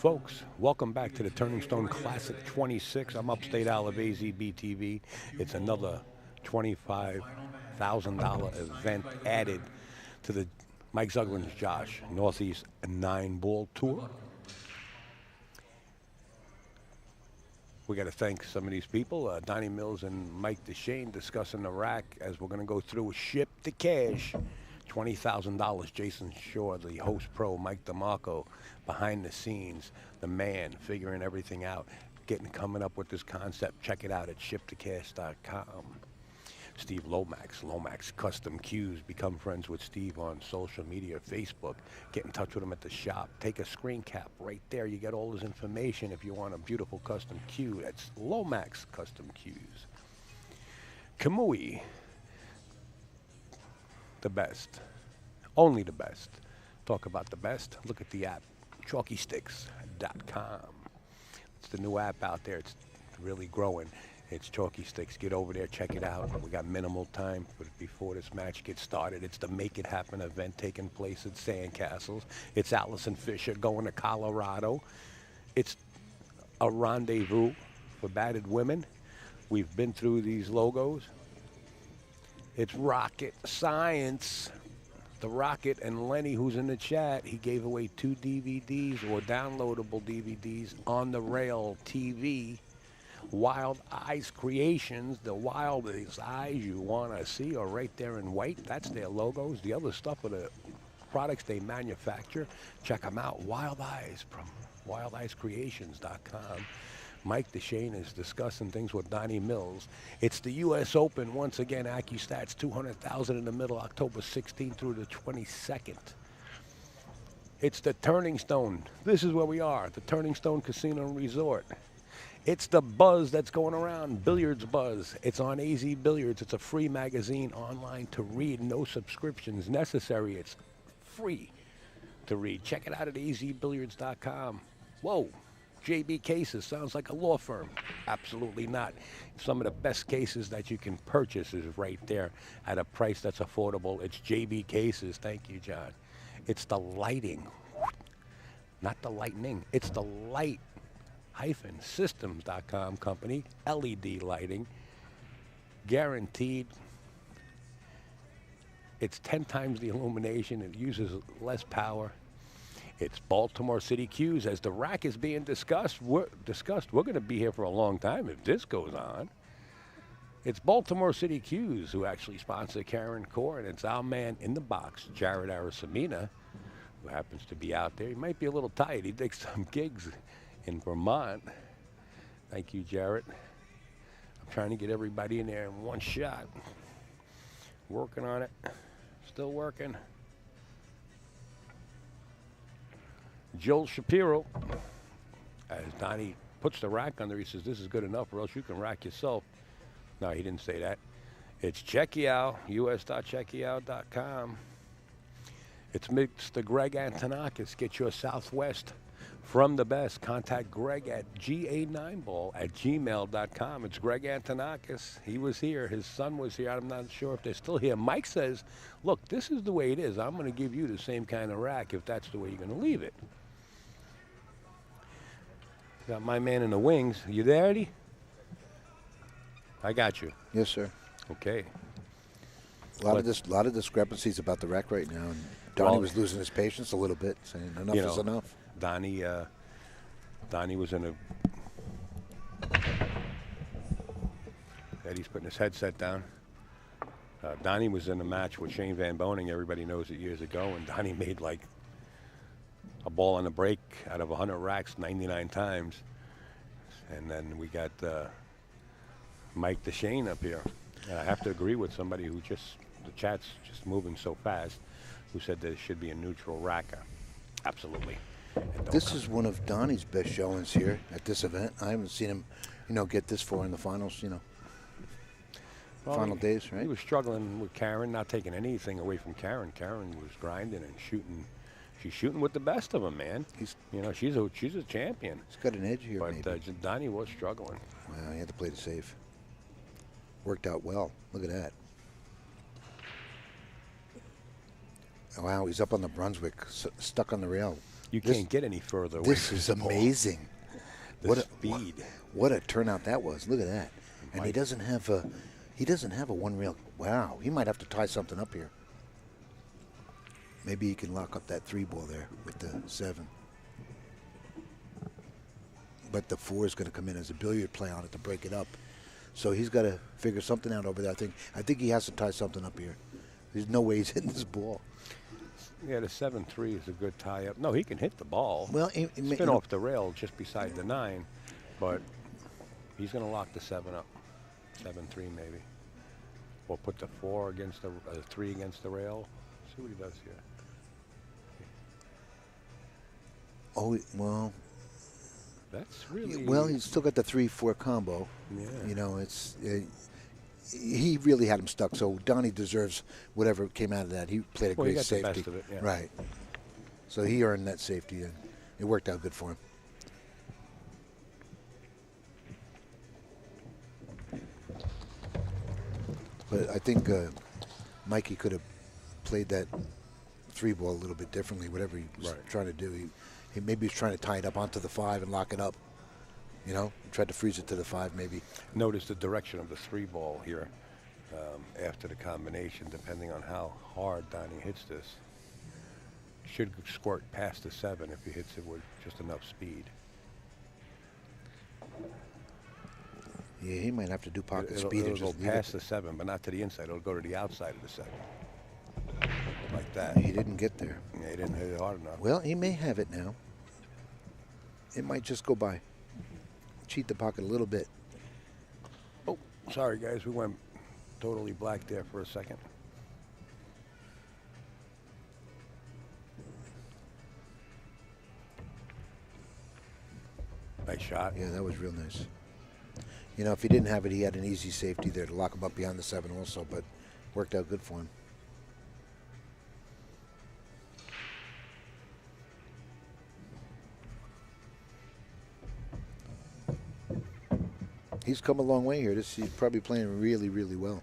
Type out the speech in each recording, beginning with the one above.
folks. Welcome back to the Turning Stone Classic 26. I'm Upstate Alabama BTV. It's another $25,000 event added to the Mike Zuglin's Josh Northeast 9-Ball Tour. We got to thank some of these people, Donny Mills and Mike Dechaine, discussing the rack as we're going to go through Ship to Cash. $20,000. Jason Shore, the host pro, Mike DeMarco, behind the scenes, the man figuring everything out, coming up with this concept. Check it out at shiptocash.com. Steve Lomax Custom Cues. Become friends with Steve on social media, Facebook. Get in touch with him at the shop. Take a screen cap right there. You get all his information if you want a beautiful custom cue. That's Lomax Custom Cues. Kamui. The best. Only the best. Talk about the best. Look at the app. ChalkySticks.com. It's the new app out there. It's really growing. It's Chalky Sticks. Get over there. Check it out. We got minimal time before this match gets started. It's the Make It Happen event taking place at Sandcastles. It's Allison Fisher going to Colorado. It's a rendezvous for battered women. We've been through these logos. It's Rocket Science. The Rocket and Lenny, who's in the chat, he gave away 2 DVDs or downloadable DVDs on the Rail TV. Wild Eyes Creations. The wildest eyes you want to see are right there in white. That's their logos. The other stuff are the products they manufacture. Check them out. Wild Eyes from wildeyeScreations.com. Mike Dechaine is discussing things with Donny Mills. It's the U.S. Open once again. AccuStats, 200,000 in the middle, October 16th through the 22nd. It's the Turning Stone. This is where we are, the Turning Stone Casino and Resort. It's the buzz that's going around, Billiards Buzz. It's on AZ Billiards. It's a free magazine online to read. No subscriptions necessary. It's free to read. Check it out at azbilliards.com. Whoa. JB Cases sounds like a law firm. Absolutely not. Some of the best cases that you can purchase is right there at a price that's affordable. It's JB Cases. Thank you, John. It's the lighting, not the lightning. It's the light-systems.com company. LED lighting. Guaranteed. It's 10 times the illumination. It uses less power. It's Baltimore City Cues. As the rack is being discussed, we're going to be here for a long time if this goes on. It's Baltimore City Cues who actually sponsor Karen Core, and it's our man in the box, Jared Arasamina, who happens to be out there. He might be a little tired. He did some gigs in Vermont. Thank you, Jared. I'm trying to get everybody in there in one shot. Working on it. Still working. Joel Shapiro, as Donny puts the rack under, he says, this is good enough or else you can rack yourself. No, he didn't say that. It's Checkyao, us.checkyao.com. It's Mr. Greg Antonakis. Get your Southwest from the best. Contact Greg at ga9ball@gmail.com. It's Greg Antonakis. He was here. His son was here. I'm not sure if they're still here. Mike says, look, this is the way it is. I'm going to give you the same kind of rack if that's the way you're going to leave it. Got my man in the wings. You there, Eddie? I got you. Yes, sir. Okay. A lot of discrepancies about the rack right now. And Donny was losing his patience a little bit, saying enough is enough. Donny was in a... Eddie's putting his headset down. Donny was in a match with Shane Van Boning. Everybody knows it years ago. And Donny made like a ball on the break out of 100 racks 99 times. And then we got Mike Dechaine up here. And I have to agree with somebody who the chat's just moving so fast, who said there should be a neutral racker. Absolutely. This is one of Donny's best showings here at this event. I haven't seen him, get this far in the finals, final days, right? He was struggling with Karen, not taking anything away from Karen. Karen was grinding and shooting. She's shooting with the best of them, man. She's a champion. He's got an edge here, but maybe. Donny was struggling. Well, he had to play the safe. Worked out well. Look at that. Wow, he's up on the Brunswick, stuck on the rail. You can't get any further away. This is amazing. The speed. What a turnout that was. Look at that. And he doesn't have a one rail. Wow, he might have to tie something up here. Maybe he can lock up that 3 ball there with the 7. But the 4 is going to come in as a billiard play on it to break it up. So he's got to figure something out over there. I think he has to tie something up here. There's no way he's hitting this ball. Yeah, the 7-3 is a good tie-up. No, he can hit the ball. Well, spin off the rail just beside the 9, but he's going to lock the 7 up. 7-3 maybe. Or put the 4 against the 3 against the rail. See what he does here. Oh, well. That's really... Well, he's still got the 3-4 combo. Yeah. You know, he really had him stuck, so Donny deserves whatever came out of that. He played a great safety. He got the best of it, yeah. Right. So he earned that safety, and it worked out good for him. But I think Mikey could have played that 3 ball a little bit differently, whatever he was trying to do. He maybe was trying to tie it up onto the 5 and lock it up. You know, tried to freeze it to the 5 maybe. Notice the direction of the 3 ball here after the combination, depending on how hard Donny hits this. Should squirt past the 7 if he hits it with just enough speed. Yeah, he might have to do pocket speed. It'll go past the 7, but not to the inside. It'll go to the outside of the 7. Like that. He didn't get there. Yeah, he didn't hit it hard enough. Well, he may have it now. It might just go by. Cheat the pocket a little bit. Oh, sorry, guys. We went totally black there for a second. Nice shot. Yeah, that was real nice. You know, if he didn't have it, he had an easy safety there to lock him up beyond the 7 also, but worked out good for him. He's come a long way here. He's probably playing really, really well.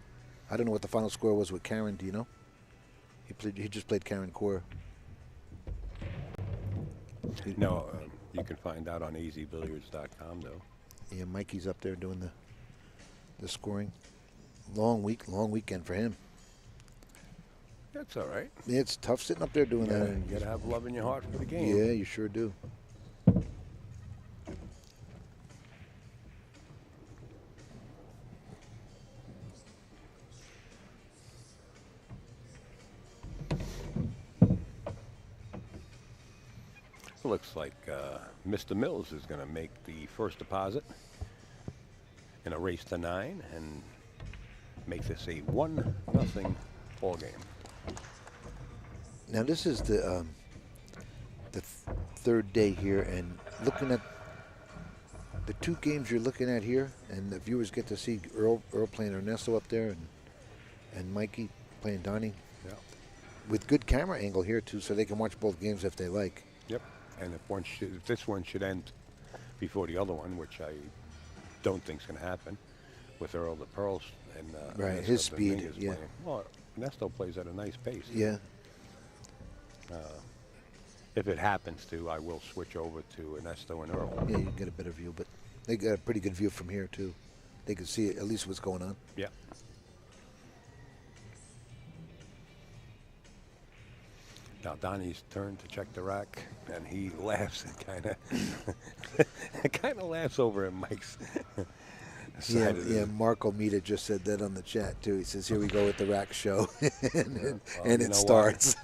I don't know what the final score was with Karen. Do you know? He just played Karen Core. No, you can find out on easybilliards.com though. Yeah, Mikey's up there doing the scoring. Long weekend for him. That's all right. It's tough sitting up there doing that. You gotta have love in your heart for the game. Yeah, you sure do. Looks like Mr. Mills is going to make the first deposit in a race to 9 and make this a 1-0 ball game. Now this is the third day here, and looking at the 2 games you're looking at here, and the viewers get to see Earl playing Ernesto up there, and Mikey playing Donny. Yeah. With good camera angle here too, so they can watch both games if they like. Yep. And if this one should end before the other one, which I don't think is going to happen, with Earl the Pearls and right, his speed, yeah. Playing. Well, Ernesto plays at a nice pace. Yeah. If it happens to, I will switch over to Ernesto and Earl. Yeah, you can get a better view, but they got a pretty good view from here too. They can see at least what's going on. Yeah. Now Donny's turn to check the rack, and he laughs and kind of laughs over at Mike's side of yeah. Marco Mita just said that on the chat too. He says, "Here we go with the rack show," and it starts.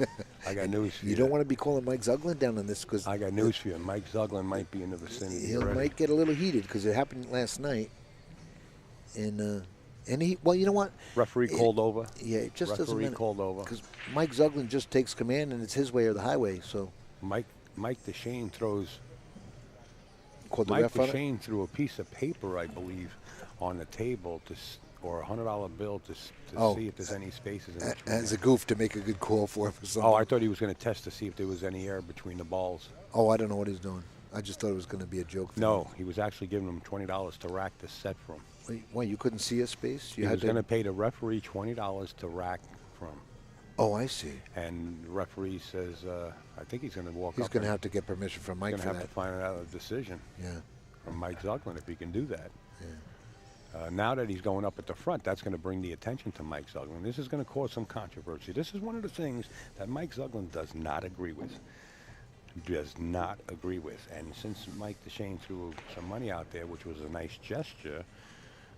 I got news for you. You don't want to be calling Mike Zuglin down on this because I got news for you. Mike Zuglin might be in the vicinity. He might get a little heated because it happened last night, and he, well, you know what? Referee called over. Yeah, it just doesn't matter. Referee called over. Because Mike Zuglin just takes command, and it's his way or the highway. So Mike Dechaine throws. Called the Mike ref on it? Dechaine threw a piece of paper, I believe, on the table or a $100 bill to see if there's any spaces in between. As a goof to make a good call for him or something. Oh, I thought he was going to test to see if there was any air between the balls. Oh, I don't know what he's doing. I just thought it was going to be a joke. No, he was actually giving him $20 to rack the set from. Wait, you couldn't see a space? He was going to pay the referee $20 to rack from. Oh, I see. And the referee says, I think he's going to walk up. He's going to have to get permission from Mike for that. He's going to have to find out a decision. Yeah. From Mike Zuglin, if he can do that. Yeah. Now that he's going up at the front, that's going to bring the attention to Mike Zuglin. This is going to cause some controversy. This is one of the things that Mike Zuglin does not agree with. And since Mike Dechaine threw some money out there, which was a nice gesture,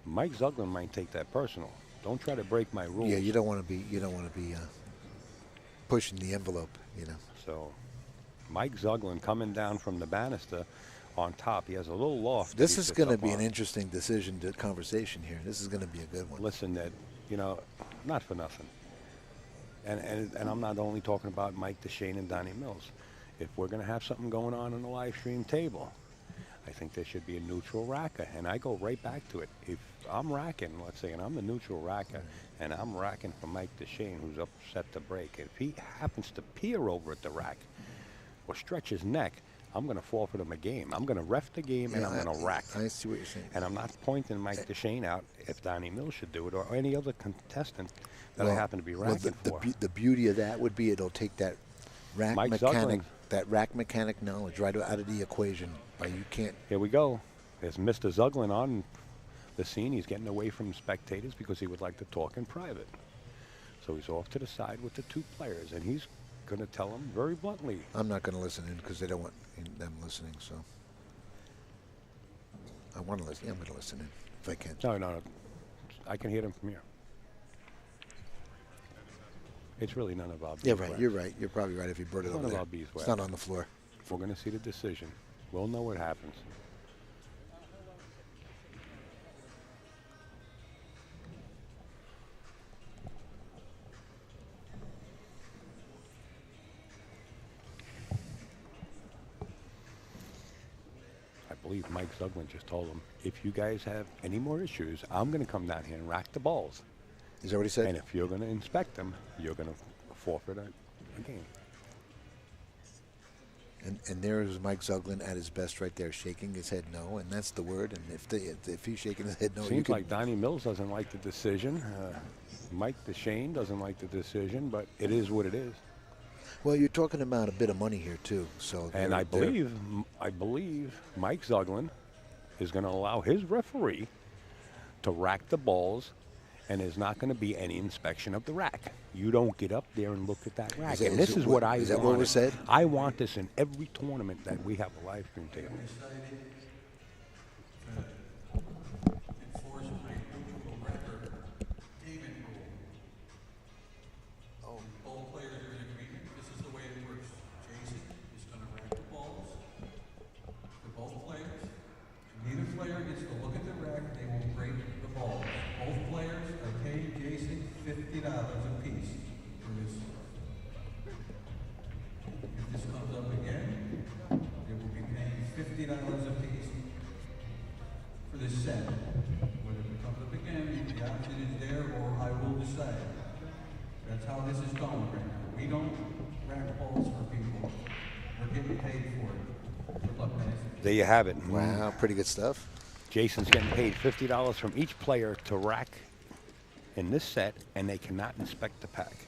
Mike Zuglin might take that personal. Don't try to break my rules. Yeah, you don't want to be pushing the envelope, you know. So Mike Zuglin coming down from the banister on top. He has a little loft. This is going to be an interesting conversation here. This is going to be a good one. Listen, Ned, you know, not for nothing. And I'm not only talking about Mike Dechaine and Donny Mills. If we're going to have something going on the live stream table, I think there should be a neutral racker. And I go right back to it. If I'm racking, let's say, and I'm the neutral racker, and I'm racking for Mike Dechaine, who's upset to break, if he happens to peer over at the rack or stretch his neck, I'm going to forfeit him a game. I'm going to ref the game, and I'm going to rack. I see what you're saying. And I'm not pointing Mike Dechaine out if Donny Mills should do it or any other contestant that I happen to be racking for. The beauty of that would be it'll take that rack mechanic knowledge right out of the equation. You can't. Here we go. There's Mr. Zuglin on the scene. He's getting away from spectators because he would like to talk in private. So he's off to the side with the two players, and he's going to tell them very bluntly. I'm not going to listen in because they don't want them listening. So I want to listen. Yeah, I'm going to listen in if I can. No. I can hear them from here. It's really none of our beeswax. Yeah, right. You're right. You're probably right if you brought it over there. It's not on the floor. We're going to see the decision. We'll know what happens. I believe Mike Zuglin just told him, if you guys have any more issues, I'm going to come down here and rack the balls. Is that what he said? And if you're going to inspect them, you're going to forfeit a game. And there's Mike Zuglin at his best right there, shaking his head no, and that's the word. And if he's shaking his head no, seems like Donny Mills doesn't like the decision. Mike Dechaine doesn't like the decision, but it is what it is. Well, you're talking about a bit of money here too, so. And I believe Mike Zuglin is going to allow his referee to rack the balls, and there's not going to be any inspection of the rack. You don't get up there and look at that rack. And this is what I want. Is that what was said? I want this in every tournament that we have a live stream table. All players are in agreement. This is the way it works. Jason is going to rack the balls for both players. Neither player gets to look at the rack. They will break the balls. Both players are paying Jason $50 apiece for this. If this comes up again, they will be paying $50 apiece for this set. When it comes up again, the option is there, or I will decide. That's how this is going right now. We don't rack balls for people. We're getting paid for it. Good luck, guys. There you have it. Wow, pretty good stuff. Jason's getting paid $50 from each player to rack in this set, and they cannot inspect the pack.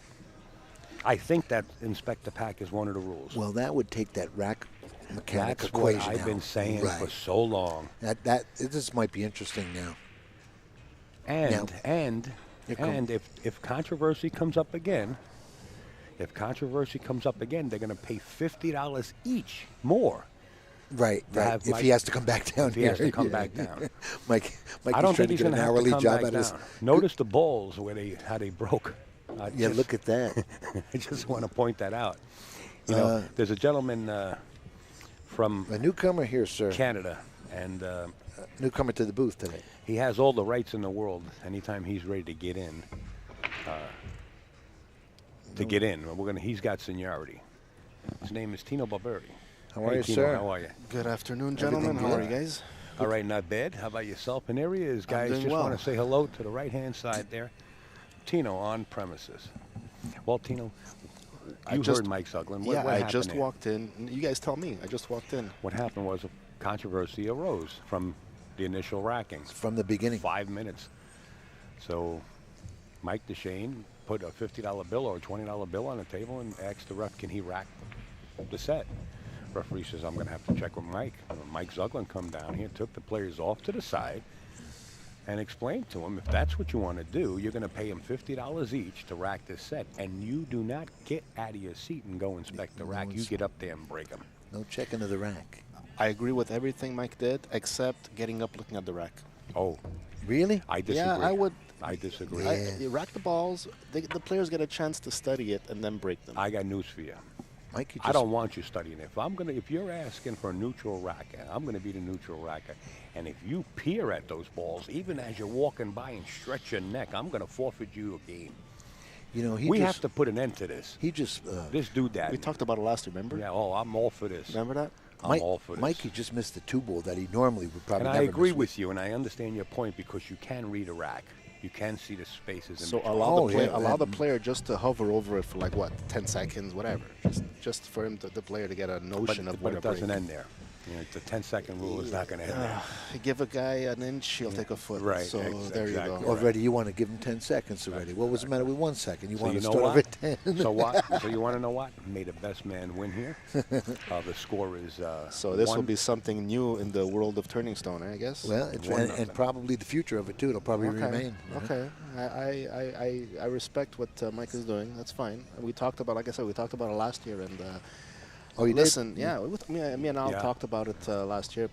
I think that inspect the pack is one of the rules. Well, that would take that rack mechanic That's equation what I've out. been saying for so long. This might be interesting now. And if controversy comes up again, they're going to pay $50 each more. Right. If he has to come back down here. If he has to come back down. Mike I don't trying think he's to get going an to have hourly to come job back out of down. this. Notice the balls how they broke. Look at that. I just want to point that out. You know, there's a gentleman from a newcomer here, sir. Canada, and newcomer to the booth today. He has all the rights in the world. Anytime he's ready to get in, he's got seniority. His name is Tino Barberi. How are you, Tino, sir? how are you? Good afternoon, gentlemen. How are you guys? All right, not bad. How about yourself? And there he is, guys. doing Just well. want to say hello to the right-hand side there. Tino on premises. Well, Tino, you heard Mike Zuglin. What I happened just there? walked in. You guys tell me. I just walked in. What happened was a controversy arose from the initial racking. From the beginning. 5 minutes. So Mike Dechaine put a $50 bill or a $20 bill on the table and ask the ref, can he rack the set? Referee says, I'm going to have to check with Mike. Mike Zuglin come down here, took the players off to the side, and explained to him, if that's what you want to do, you're going to pay him $50 each to rack this set, and you do not get out of your seat and go inspect the rack. You get up there and break them. No checking of the rack. I agree with everything Mike did, except getting up looking at the rack. Oh, Really? I disagree. Yeah, I would. I disagree. Yeah. You rack the balls, the players get a chance to study it and then break them. I got news for you. Mike, you I just, don't want you studying it. If you're asking for a neutral racket, I'm going to be the neutral racket. And if you peer at those balls, even as you're walking by and stretch your neck, I'm going to forfeit you a game. You know, We have to put an end to this. He just. This dude that. We talked about it last year, remember? Yeah, oh, I'm all for this. Remember that? I'm all for this. Mikey just missed the 2-ball that he normally would probably And never I agree miss. with you, and I understand your point because you can read a rack. You can see the spaces in So between. allow the player just to hover over it for like what, 10 seconds, whatever. Just for him, the player, to get a notion of but what it doesn't end there. You know, the 10-second rule is not going to end there. Give a guy an inch, he'll take a foot. Right, So there you exactly. go. Already, you want to give him 10 seconds already. What was the matter with 1 second? You So want you to know start what? off at 10. So what? So you want to know what? May the best man win here. The score is So this will one. be something new in the world of Turning Stone, I guess. Well, it's, One and nothing. probably the future of it, too. It'll probably okay. remain. you know? Okay. I respect what Mike is doing. That's fine. We talked about, like I said, we talked about it last year. And Oh, you listen, did? yeah, me and Al Yeah. talked about it last year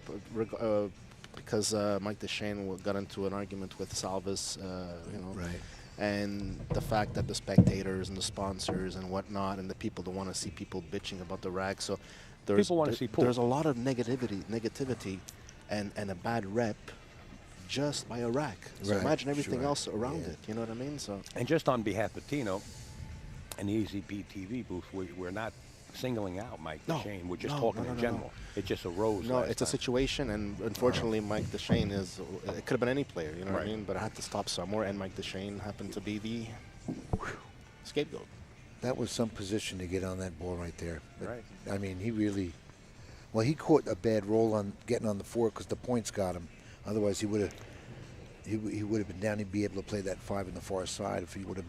because Mike Dechaine got into an argument with Salvis, you know. Right. And the fact that the spectators and the sponsors and whatnot and the people don't want to see people bitching about the rack. So People wanna see pool. there's a lot of negativity and a bad rep just by a rack. So Right, imagine everything sure. else around Yeah. it. You know what I mean? So And just on behalf of Tino and the EZP TV booth, we're not singling out Mike No. Dechaine. We're just No, talking no, in no, general. no. It just arose. no, last it's a time. situation, and unfortunately, Mike Dechaine is. It could have been any player, you know what I Right. mean? But I had to stop somewhere, and Mike Dechaine happened to be the scapegoat. That was some position to get on that ball right there. But, Right. I mean, he really. Well, he caught a bad roll on getting on the 4 because the points got him. Otherwise, he would have. He would have been down. He'd be able to play that 5 in the far side if he would have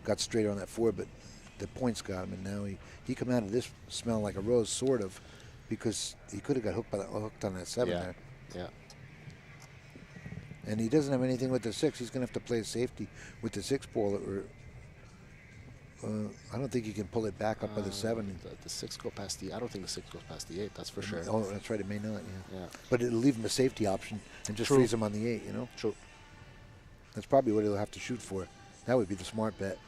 got straight on that 4. But the points got him, and now he come out of this smelling like a rose, sort of, because he could have got hooked on that 7 there. Yeah. And he doesn't have anything with the 6. He's going to have to play a safety with the 6 ball. Or I don't think he can pull it back up by the 7. The 6 go past the. I don't think the 6 goes past the 8. That's for sure. Oh, that's right. It may not. Yeah. Yeah. But it'll leave him a safety option and just True. freeze him on the 8. You know. True. That's probably what he'll have to shoot for. That would be the smart bet.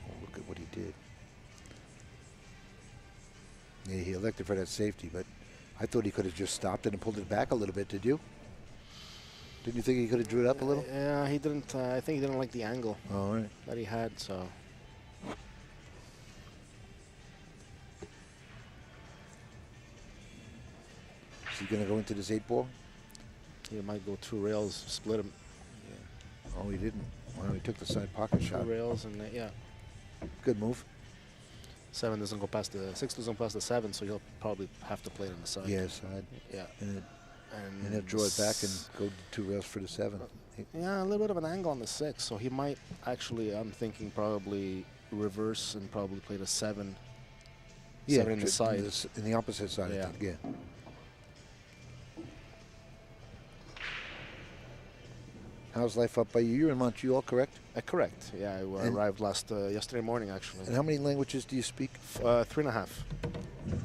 Oh, look at what he did. Yeah, he elected for that safety, but I thought he could have just stopped it and pulled it back a little bit. Did you? Didn't you think he could have drew it up a little? Yeah, he didn't. I think he didn't like the angle All right. that he had. So Is he going to go into this 8 ball? he might go 2 rails, split him. Oh, he didn't. Well, he took the side pocket 2 shot. rails, and yeah. Good move. 7 doesn't go past the 6 doesn't go past the 7, so he'll probably have to play it on the side. Yeah, side. Yeah. And And he'll draw it back and go 2 rails for the 7. Yeah, a little bit of an angle on the 6, so he might actually. I'm thinking probably reverse and probably play the 7. 7 in the side. In the opposite side, Yeah. I think. Yeah. How's life up by you? You're in Montreal, correct? Correct. Yeah, I arrived yesterday morning actually. And how many languages do you speak? 3.5.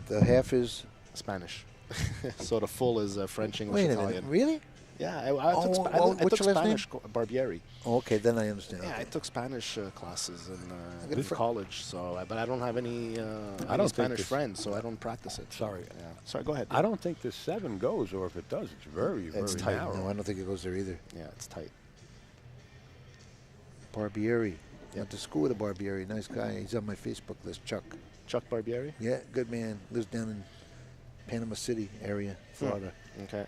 The half is. Spanish. So the full is French, English, Wait a Italian. minute, really? Yeah, I took, Oh, I what's took your last Spanish. Barbieri. Oh, okay, then I understand. Yeah, Okay. I took Spanish classes in Good for- college. So, but I don't have any don't think Spanish this- friends, so I don't practice it. Sorry. Yeah. Sorry. Go ahet. I don't think the 7 goes, or if it does, it's very, It's very tight. narrow. No, I don't think it goes there either. Yeah, it's tight. Barbieri. Went to school with a Barbieri. Nice guy. He's on my Facebook list. Chuck. Chuck Barbieri. Yeah, good man. Lives down in Panama City area, Florida. Okay.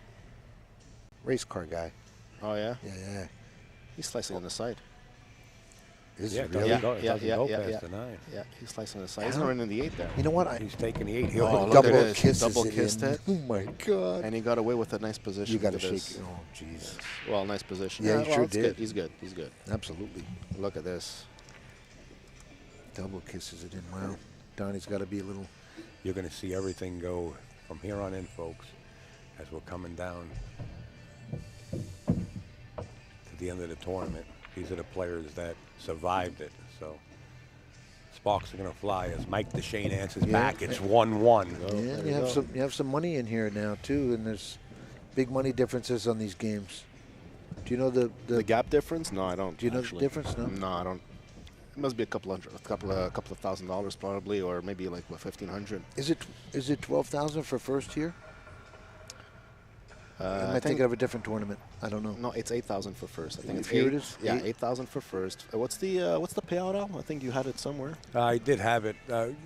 Race car guy. Oh yeah. Yeah, yeah. He's slicing on the side. Is Yeah, it it really? doesn't go, it Yeah, doesn't yeah, go yeah, past yeah. the 9. Yeah, he's slicing the side. He's not running the 8 there. You know what? He's taking the 8. He'll Oh, look double at this. kisses Double it kissed in. it. Oh my God! And he got away with a nice position. You got to Look at shake. this. Oh, jeez. Well, nice position. Yeah, he well, sure it's did. Good. He's good. He's good. Absolutely. Look at this. Double kisses it in. Wow. Donny's got to be a little. You're going to see everything go from here on in, folks, as we're coming down to the end of the tournament. These are the players that survived it. So sparks are going to fly as Mike Dechaine answers back. It's 1-1. Yeah, you have some money in here now too, and there's big money differences on these games. Do you know The gap difference? No, I don't. Do you know actually. the difference? No. No, I don't. It must be a couple of $1,000 probably, or maybe like what, 1,500. Is it 12,000 for first here? Am I think thinking of a different tournament? I don't know. no, it's 8,000 for first. I think it's Here 8. it is? Yeah, 8? 8,000 for first. What's the payout, Al? I think you had it somewhere. I did have it.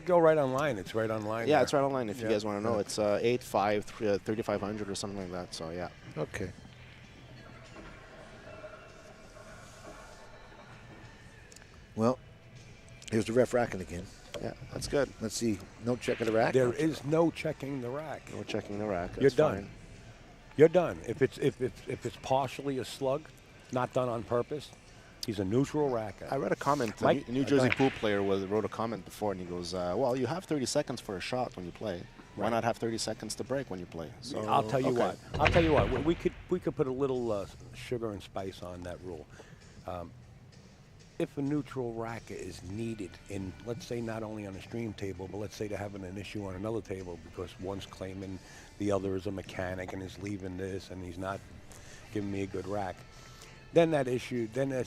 Go right online. It's right online. Yeah, there. it's right online if you Yeah. guys want to know. It's 8,500, 3,500 or something like that. So yeah. Okay. Well, here's the ref racking again. Yeah, that's good. Let's see. No check of the rack. There is no checking the rack. We're checking the rack. You're That's done. fine. You're done. If it's partially a slug, not done on purpose, he's a neutral racker. I read a comment. Mike, A New go Jersey ahead. pool player wrote a comment before, and he goes, "Well, you have 30 seconds for a shot when you play. Why not have 30 seconds to break when you play?" So I'll tell you okay. what. I'll tell you what. We could put a little sugar and spice on that rule. If a neutral racker is needed in, let's say, not only on a stream table, but let's say they're having an issue on another table because one's claiming the other is a mechanic and is leaving this and he's not giving me a good rack, then that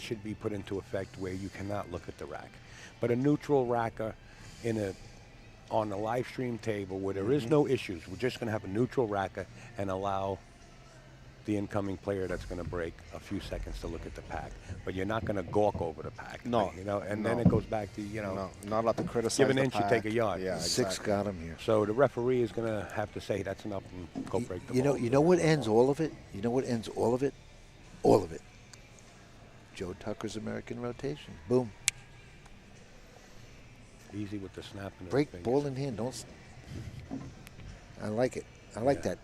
should be put into effect where you cannot look at the rack. But a neutral racker on a live stream table where there is no issues, we're just going to have a neutral racker and allow the incoming player that's going to break a few seconds to look at the pack, but you're not going to gawk over the pack. No, you know, and no. then it goes back to No, not allowed to criticize. give an the inch, you pack. take a yard. Yeah, Six exactly. got him here. So the referee is going to have to say that's enough and go break the ball. You know what ends all of it? You know what ends all of it? All of it. Joe Tucker's American rotation. Boom. Easy with the snap and Break fingers. ball in hand. I like it. I like that.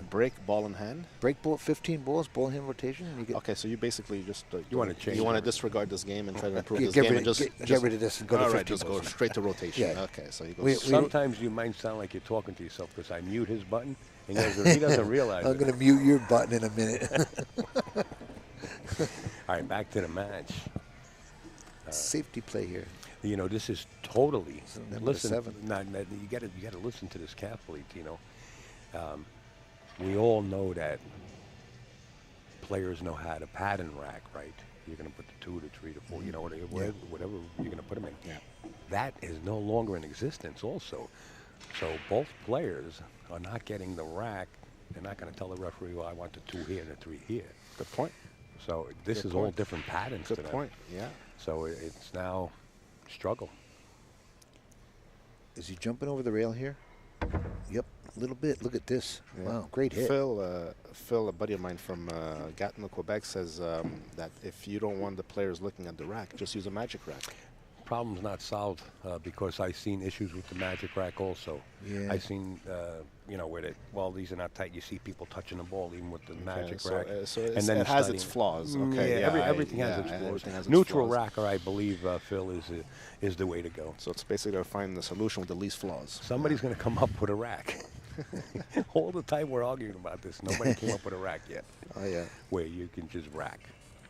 Break ball in hand. Break ball, 15 balls, ball in hand rotation. And you get Okay, so you basically just You wanna change You want to everything. disregard this game and try to improve get, this get, game rid, and just get rid of this and go to all 15 right, just go balls. straight to rotation. Yeah. Okay, so you go. We- Sometimes you might sound like you're talking to yourself because I mute his button, and he doesn't realize I'm it. going to mute your button in a minute. All right, back to the match. Safety play here. You know, this is totally. Number Listen, 7. you got to listen to this carefully. You know, we all know that players know how to pattern rack, right? You're going to put the 2, the 3, the 4. You know, whatever you're going to put them in. Yeah. That is no longer in existence. Also, so both players are not getting the rack. They're not going to tell the referee, "Well, I want the 2 here and the 3 here." Good point. So this Good is all point. different patterns. Good to them. point. Yeah. So it's now struggle. Is he jumping over the rail here? Yep, a little bit. Look at this. Yeah. Wow, great hit. Phil, a buddy of mine from Gatineau, Quebec, says that if you don't want the players looking at the rack, just use a magic rack. Problem's not solved because I've seen issues with the magic rack also. Yeah. I've seen, you know, where these are not tight. You see people touching the ball even with the magic so, rack. so and it's, then it has studying its flaws. Okay. Yeah, Yeah, everything has its yeah, flaws. everything has its Neutral flaws. racker, I believe, Phil, is the way to go. So it's basically to find the solution with the least flaws. Somebody's going to come up with a rack. All the time we're arguing about this, nobody came up with a rack yet. Oh yeah. Where you can just rack.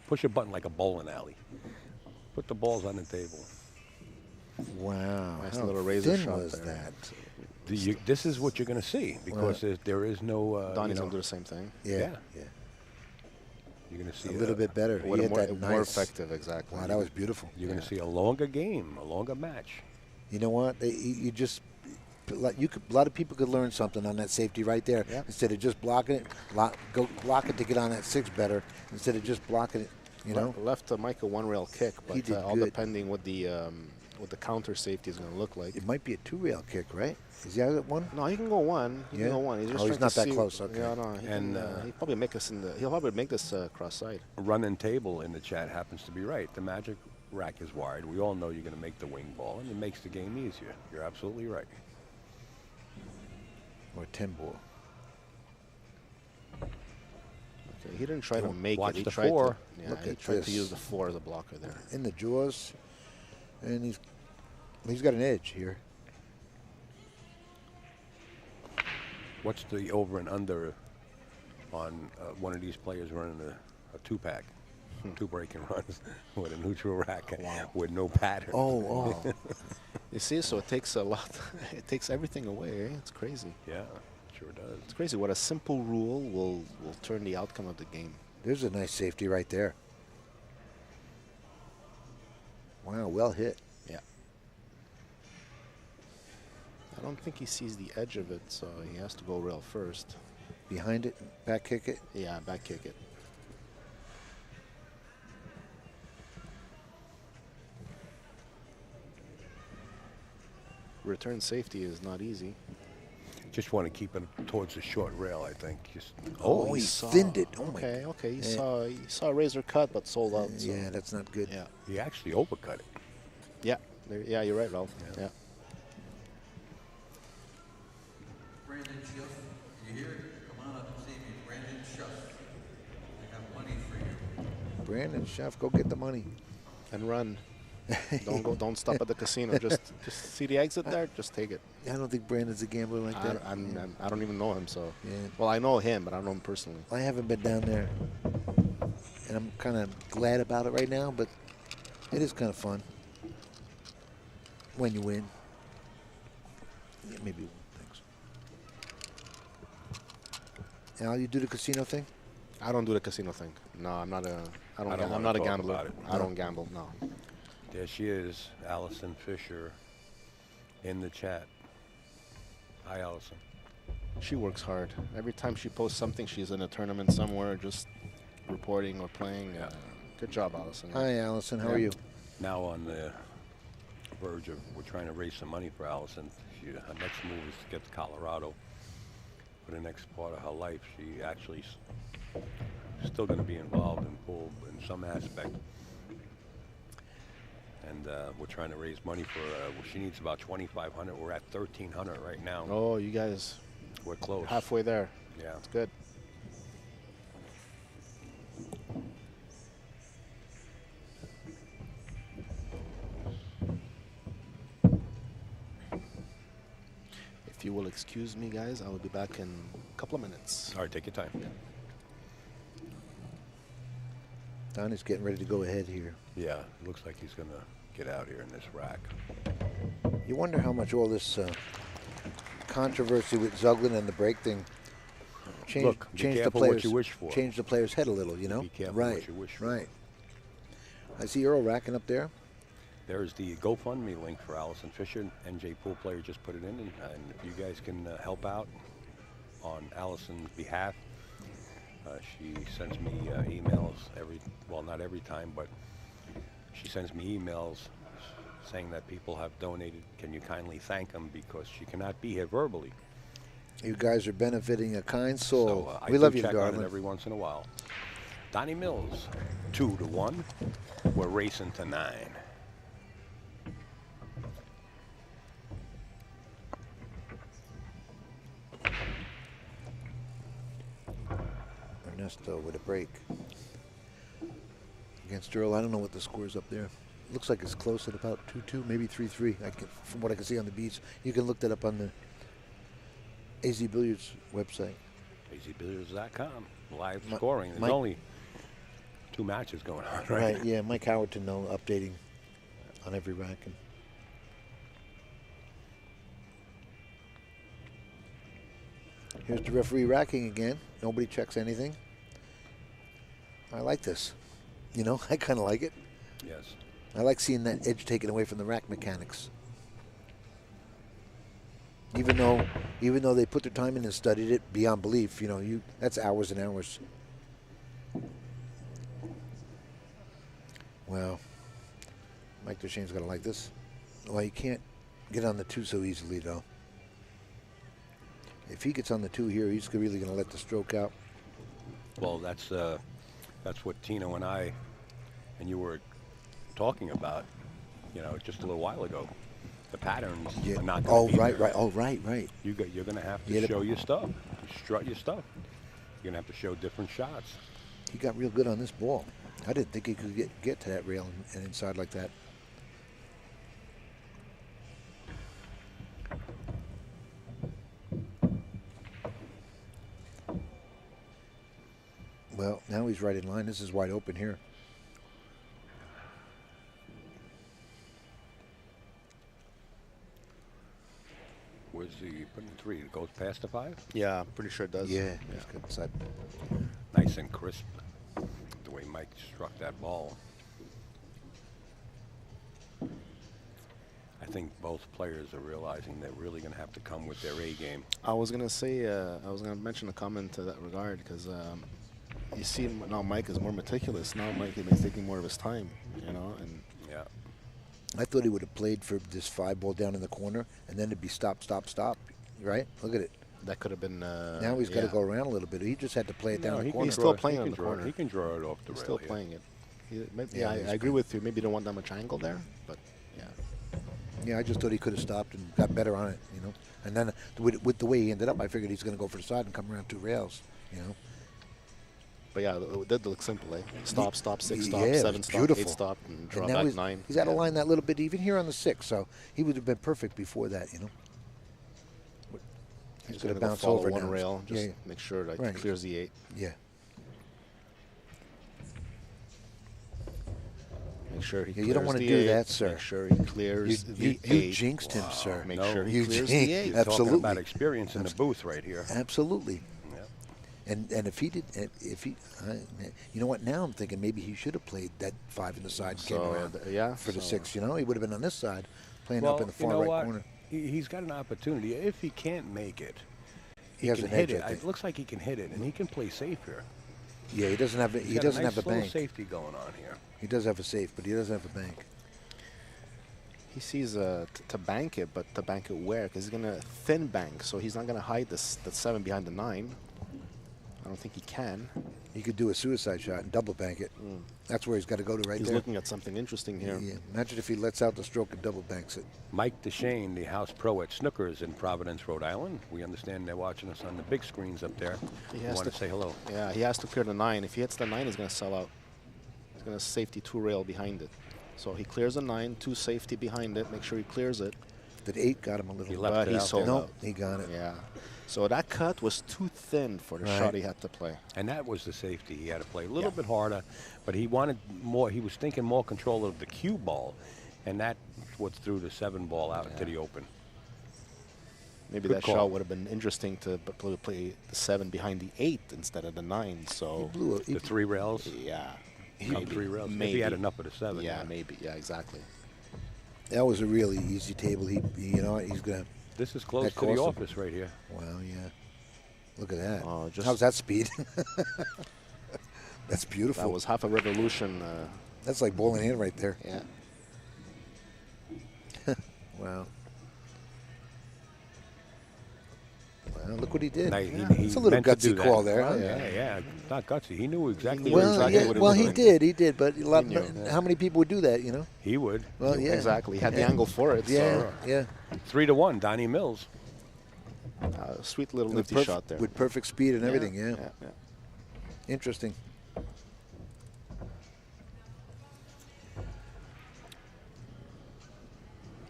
Push a button like a bowling alley. Put the balls on the table. Wow. Nice how little razor thin shot was there. that? This is what you're going to see because there is no. Donny's you know, gonna do the same thing. Yeah. you're going to see A little bit better. What He a hit more, that more nice. effective, exactly. Wow, that was beautiful. You're going to see a longer game, a longer match. You know what? You just a lot of people could learn something on that safety right there. Yeah. Instead of just blocking it, go block it to get on that 6 better. Instead of just blocking it, you know. Left Mike a one-rail kick, He but did all good. depending what the counter safety is going to look like. It might be a 2-rail kick, right? Is he out at 1? No, he can go 1. He Yeah? can go 1. He's just Oh, he's trying not to that see- close, okay. Yeah, no, he And, can, he'll probably make us He'll probably make this cross side. Running table in the chat happens to be right. The magic rack is wired, we all know you're going to make the wing ball, and it makes the game easier. You're absolutely right. Or 10 ball. Okay, he didn't try to make Watch it. He the tried 4. To, yeah, Look he at tried to this. use the 4 as a blocker there. In the jaws, and he's got an edge here. What's the over and under on one of these players running a two-pack, two breaking runs with a neutral rack with no pattern? Oh. You see, so it takes a lot. It takes everything away. Eh? It's crazy. Yeah, sure does. It's crazy what a simple rule will turn the outcome of the game. There's a nice safety right there. Wow, well hit. Yeah. I don't think he sees the edge of it, so he has to go rail first. Behind it, back kick it. Yeah, back kick it. Return safety is not easy. Just want to keep it towards the short rail, I think. Just Oh, he thinned it. Oh, okay, my. okay. Yeah. He saw a razor cut, but sold out. So. Yeah, that's not good. Yeah. He actually overcut it. Yeah. Yeah, you're right, Ralph. Yeah. Brandon Schuff, you hear it? Come on up and see me. Brandon Schuff. I have money for you. Brandon Schaff, go get the money. And run. Don't stop at the casino. Just see the exit there. Just take it. I don't think Brandon's a gambler like that. I don't even know him. So, Yeah. well, I know him, but I don't know him personally. I haven't been down there, and I'm kind of glad about it right now, but it is kind of fun when you win. Yeah, maybe. Thanks. Al, you do the casino thing? I don't do the casino thing. No, I'm not a. I don't I'm wanna not a talk gambler. about it. I don't gamble. No. There she is, Allison Fisher, in the chat. Hi, Allison. She works hard. Every time she posts something, she's in a tournament somewhere, just reporting or playing. Yeah. Good job, Allison. Hi, Allison. How Yeah. are you? Now on the verge of, we're trying to raise some money for Allison. Her next move is to get to Colorado for the next part of her life. She actually still going to be involved in pool in some aspect. And we're trying to raise money for well, she needs about $2,500. We're at $1,300 right now. Oh, you guys We're close. halfway there. Yeah. That's good. If you will excuse me, guys, I will be back in a couple of minutes. All right, take your time. Donny's getting ready to go ahead here. Yeah, looks like he's going to get out here in this rack. You wonder how much all this controversy with Zuglin and the break thing changed Look, be the careful what players. you wish for. Changed the player's head a little, you know. Be careful right, what you wish for. right. I see Earl racking up there. There's the GoFundMe link for Allison Fisher. NJ Pool player just put it in, and if you guys can help out on Allison's behalf, she sends me emails not every time, but she sends me emails saying that people have donated. Can you kindly thank them because she cannot be here verbally. You guys are benefiting a kind soul. So I we do love you, check on darling. it every once in a while. Donny Mills, 2-1. We're racing to 9. Ernesto with a break against Earl. I don't know what the score is up there. Looks like it's close at about 2-2, maybe 3-3. From what I can see on the beats, you can look that up on the AZ Billiards website. azbilliards.com. Live scoring. There's Mike, only 2 matches going on, right? right, yeah, Mike Howerton updating on every rack. And here's the referee racking again. Nobody checks anything. I like this. You know, I kind of like it. Yes. I like seeing that edge taken away from the rack mechanics. Even though they put their time in and studied it beyond belief, you know, that's hours and hours. Well, Mike Dechaine's gonna like this. Well, you can't get on the 2 so easily, though. If he gets on the 2 here, he's really gonna let the stroke out. Well, that's what Tino and I, and you were talking about, just a little while ago. The patterns Yeah. are not Oh, going to be right, there. right. Oh, right, right. You're going to have Yeah, to show your stuff, strut your stuff. You're going to have to show different shots. He got real good on this ball. I didn't think he could get to that rail and inside like that. Well, now he's right in line. This is wide open here. Where's the putting 3? It goes past the 5? Yeah, I'm pretty sure it does. Yeah, he's good inside. Nice and crisp, the way Mike struck that ball. I think both players are realizing they're really going to have to come with their A game. I was gonna say, I was gonna mention a comment to that regard because you see now Mike is more meticulous. Now Mike is taking more of his time, and Yeah. I thought he would have played for this 5 ball down in the corner, and then it'd be stop, stop, stop. Right? Look at it. that could have been. Now he's got to go around a little bit. He just had to play it down in the corner. He's still playing on the draw, corner. He can draw it off the He's rail. still here. playing it. Yeah, I he's agree with you. Maybe you don't want that much angle there, but yeah. Yeah, I just thought he could have stopped and got better on it, And then with the way he ended up, I figured he's going to go for the side and come around 2 rails, But yeah, it did look simple, eh? Stop, stop, 6 stop, Yeah, it 7 was stop, beautiful. 8 stop, and draw And now back 9. he's out of line that little bit even here on the 6, so he would have been perfect before that, He's gonna going to bounce follow over one now. rail, just Yeah. make sure that Right. he clears the 8. Yeah. Make sure he Yeah, clears you don't want to the do 8. that, sir. Make sure he clears the 8. You jinxed him, sir. Make No, sure he you clears jinxed- the 8. You're talking Absolutely. about experience in the booth right here. Absolutely. Yeah. And if he did, you know what? Now I'm thinking maybe he should have played that 5 in the side and came So, around yeah, for the so- 6. He would have been on this side, playing Well, up in the you far know right what? corner. He's got an opportunity. If he can't make it, He he has can an hit edge, it. I think. It looks like he can hit it, and he can play safe here. Yeah, he doesn't have. He's He got doesn't a nice have a little bank. safety going on here. He does have a safe, but he doesn't have a bank. He sees to bank it, but to bank it where? Because he's going to thin bank, so he's not going to hide the 7 behind the 9. I don't think he can. He could do a suicide shot and double bank it. That's where he's got to go to right He's there. looking at something interesting here. Yeah. Imagine if he lets out the stroke and double banks it. Mike Dechaine, the house pro at Snookers in Providence, Rhode Island. We understand they're watching us on the big screens up there. He We has want to to- say hello. Yeah, he has to clear the 9. If he hits the 9, he's going to sell out. He's going to safety 2 rail behind it. So he clears the 9, 2 safety behind it. Make sure he clears it. That 8 got him a little. He left But it he out sold there. No, out. he got it. Yeah. So that cut was too thin for the Right. shot he had to play. And that was the safety. He had to play a little Yeah. bit harder, but he wanted more. He was thinking more control of the cue ball, and that's what threw the 7 ball out into the open. Maybe Good that call. shot would have been interesting to play the 7 behind the 8 instead of the 9. So He blew it. The 3 rails. yeah, Come 3 rails. If he maybe. had enough of the 7. Yeah, maybe. Yeah, exactly. That was a really easy table. He's gonna. This is close That to the cost him. office right here. Wow, yeah. Look at that. Oh, just- How's that speed? That's beautiful. That was half a revolution. That's like bowling in right there. Yeah. Wow. Well, look what he did. Now, It's a little meant to do gutsy that. call there. Well, huh? yeah. Not gutsy. He knew exactly knew where Well, exactly yeah, what he well, was he doing. did, but a lot, He knew, yeah. how many people would do that, He would. Well, yeah. Exactly. He had the Yeah. angle for it. Yeah, So, yeah. 3-1, Donny Mills. sweet little With nifty shot there. With perfect speed and everything, yeah. yeah. Interesting.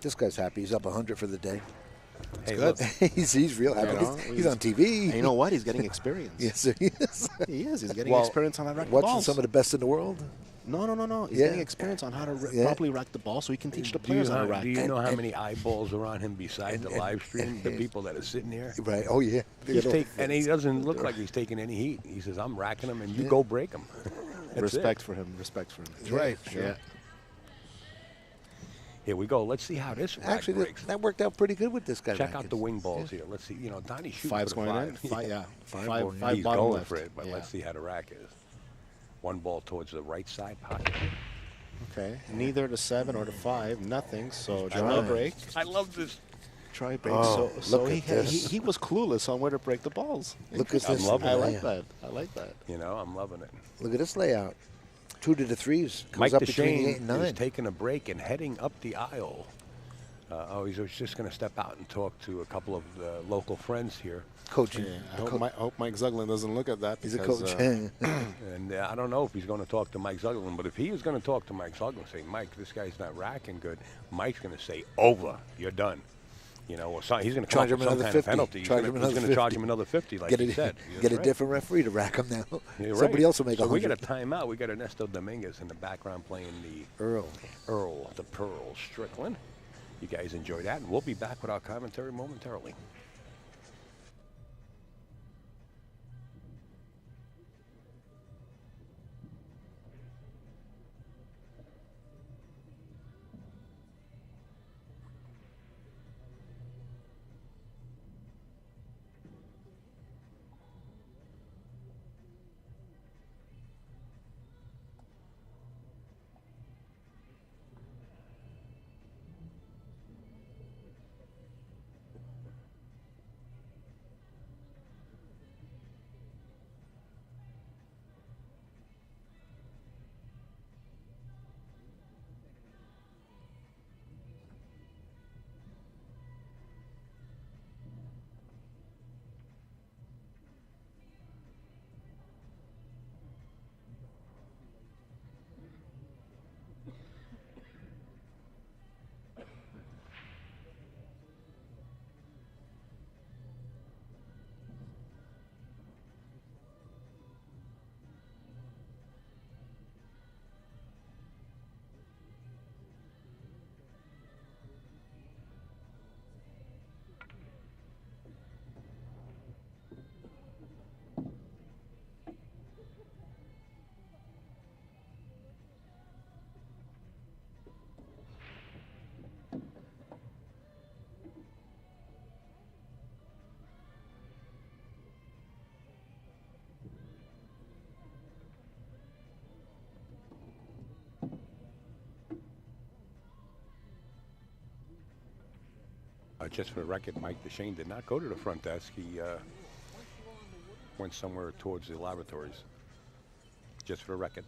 This guy's happy. He's up 100 for the day. Hey, good. look, he's real happy. You know, He's on TV. And you know what? He's getting experience. Yes, sir, he is. He is. He's getting Well, experience on how to rack the Watching balls. some of the best in the world. No. He's Yeah. getting experience on how to Yeah. properly rack the ball so he can teach the do you, players how to know, rack. do you know how And- many eyeballs are on him besides the and- live stream? The and- people that are sitting here. Right. Oh, yeah. And he doesn't look like he's taking any heat. He says, I'm racking him, and you Yeah. go break him. That's Respect it. for him. Respect for him. That's right. Yeah. Here we go. Let's see how this rack Actually, breaks. that worked out pretty good with this guy. Check racking. out the wing balls here. Let's see. Donnie shooting 5's for the going in. 5. Five, yeah. Five Five, going in. five He's bottom going left. for it, but Yeah. let's see how the rack is. 1 ball towards the right side pocket. Okay. Neither the 7 or the 5. Nothing. So try trying. break. I love this. Try break. Oh, so look he, at had, this. he was clueless on where to break the balls. Look at I'm this. loving I it. like that. I like that. I'm loving it. Look at this layout. 2 to the 3s. Comes Mike up between the 8 Dechaine and 9. is taking a break and heading up the aisle. He was just going to step out and talk to a couple of local friends here. Coaching. Yeah, I hope Mike Zuglin doesn't look at that. He's a because, coach. And I don't know if he's going to talk to Mike Zuglin, but if he is going to talk to Mike Zuglin, say, Mike, this guy's not racking good, Mike's going to say, over, you're done. You know, or he's going to Charge come him up with some another kind 50. of penalty. He's Charge him another going to charge 50. him another 50, like Get he a, said. get That's a right. different referee to rack him now. You're Somebody right. else will make so 100. we got a timeout. We got Ernesto Dominguez in the background playing the Earl, the Pearl Strickland. You guys enjoy that, and we'll be back with our commentary momentarily. Just for the record, Mike Dechaine did not go to the front desk. He went somewhere towards the laboratories. Just for the record.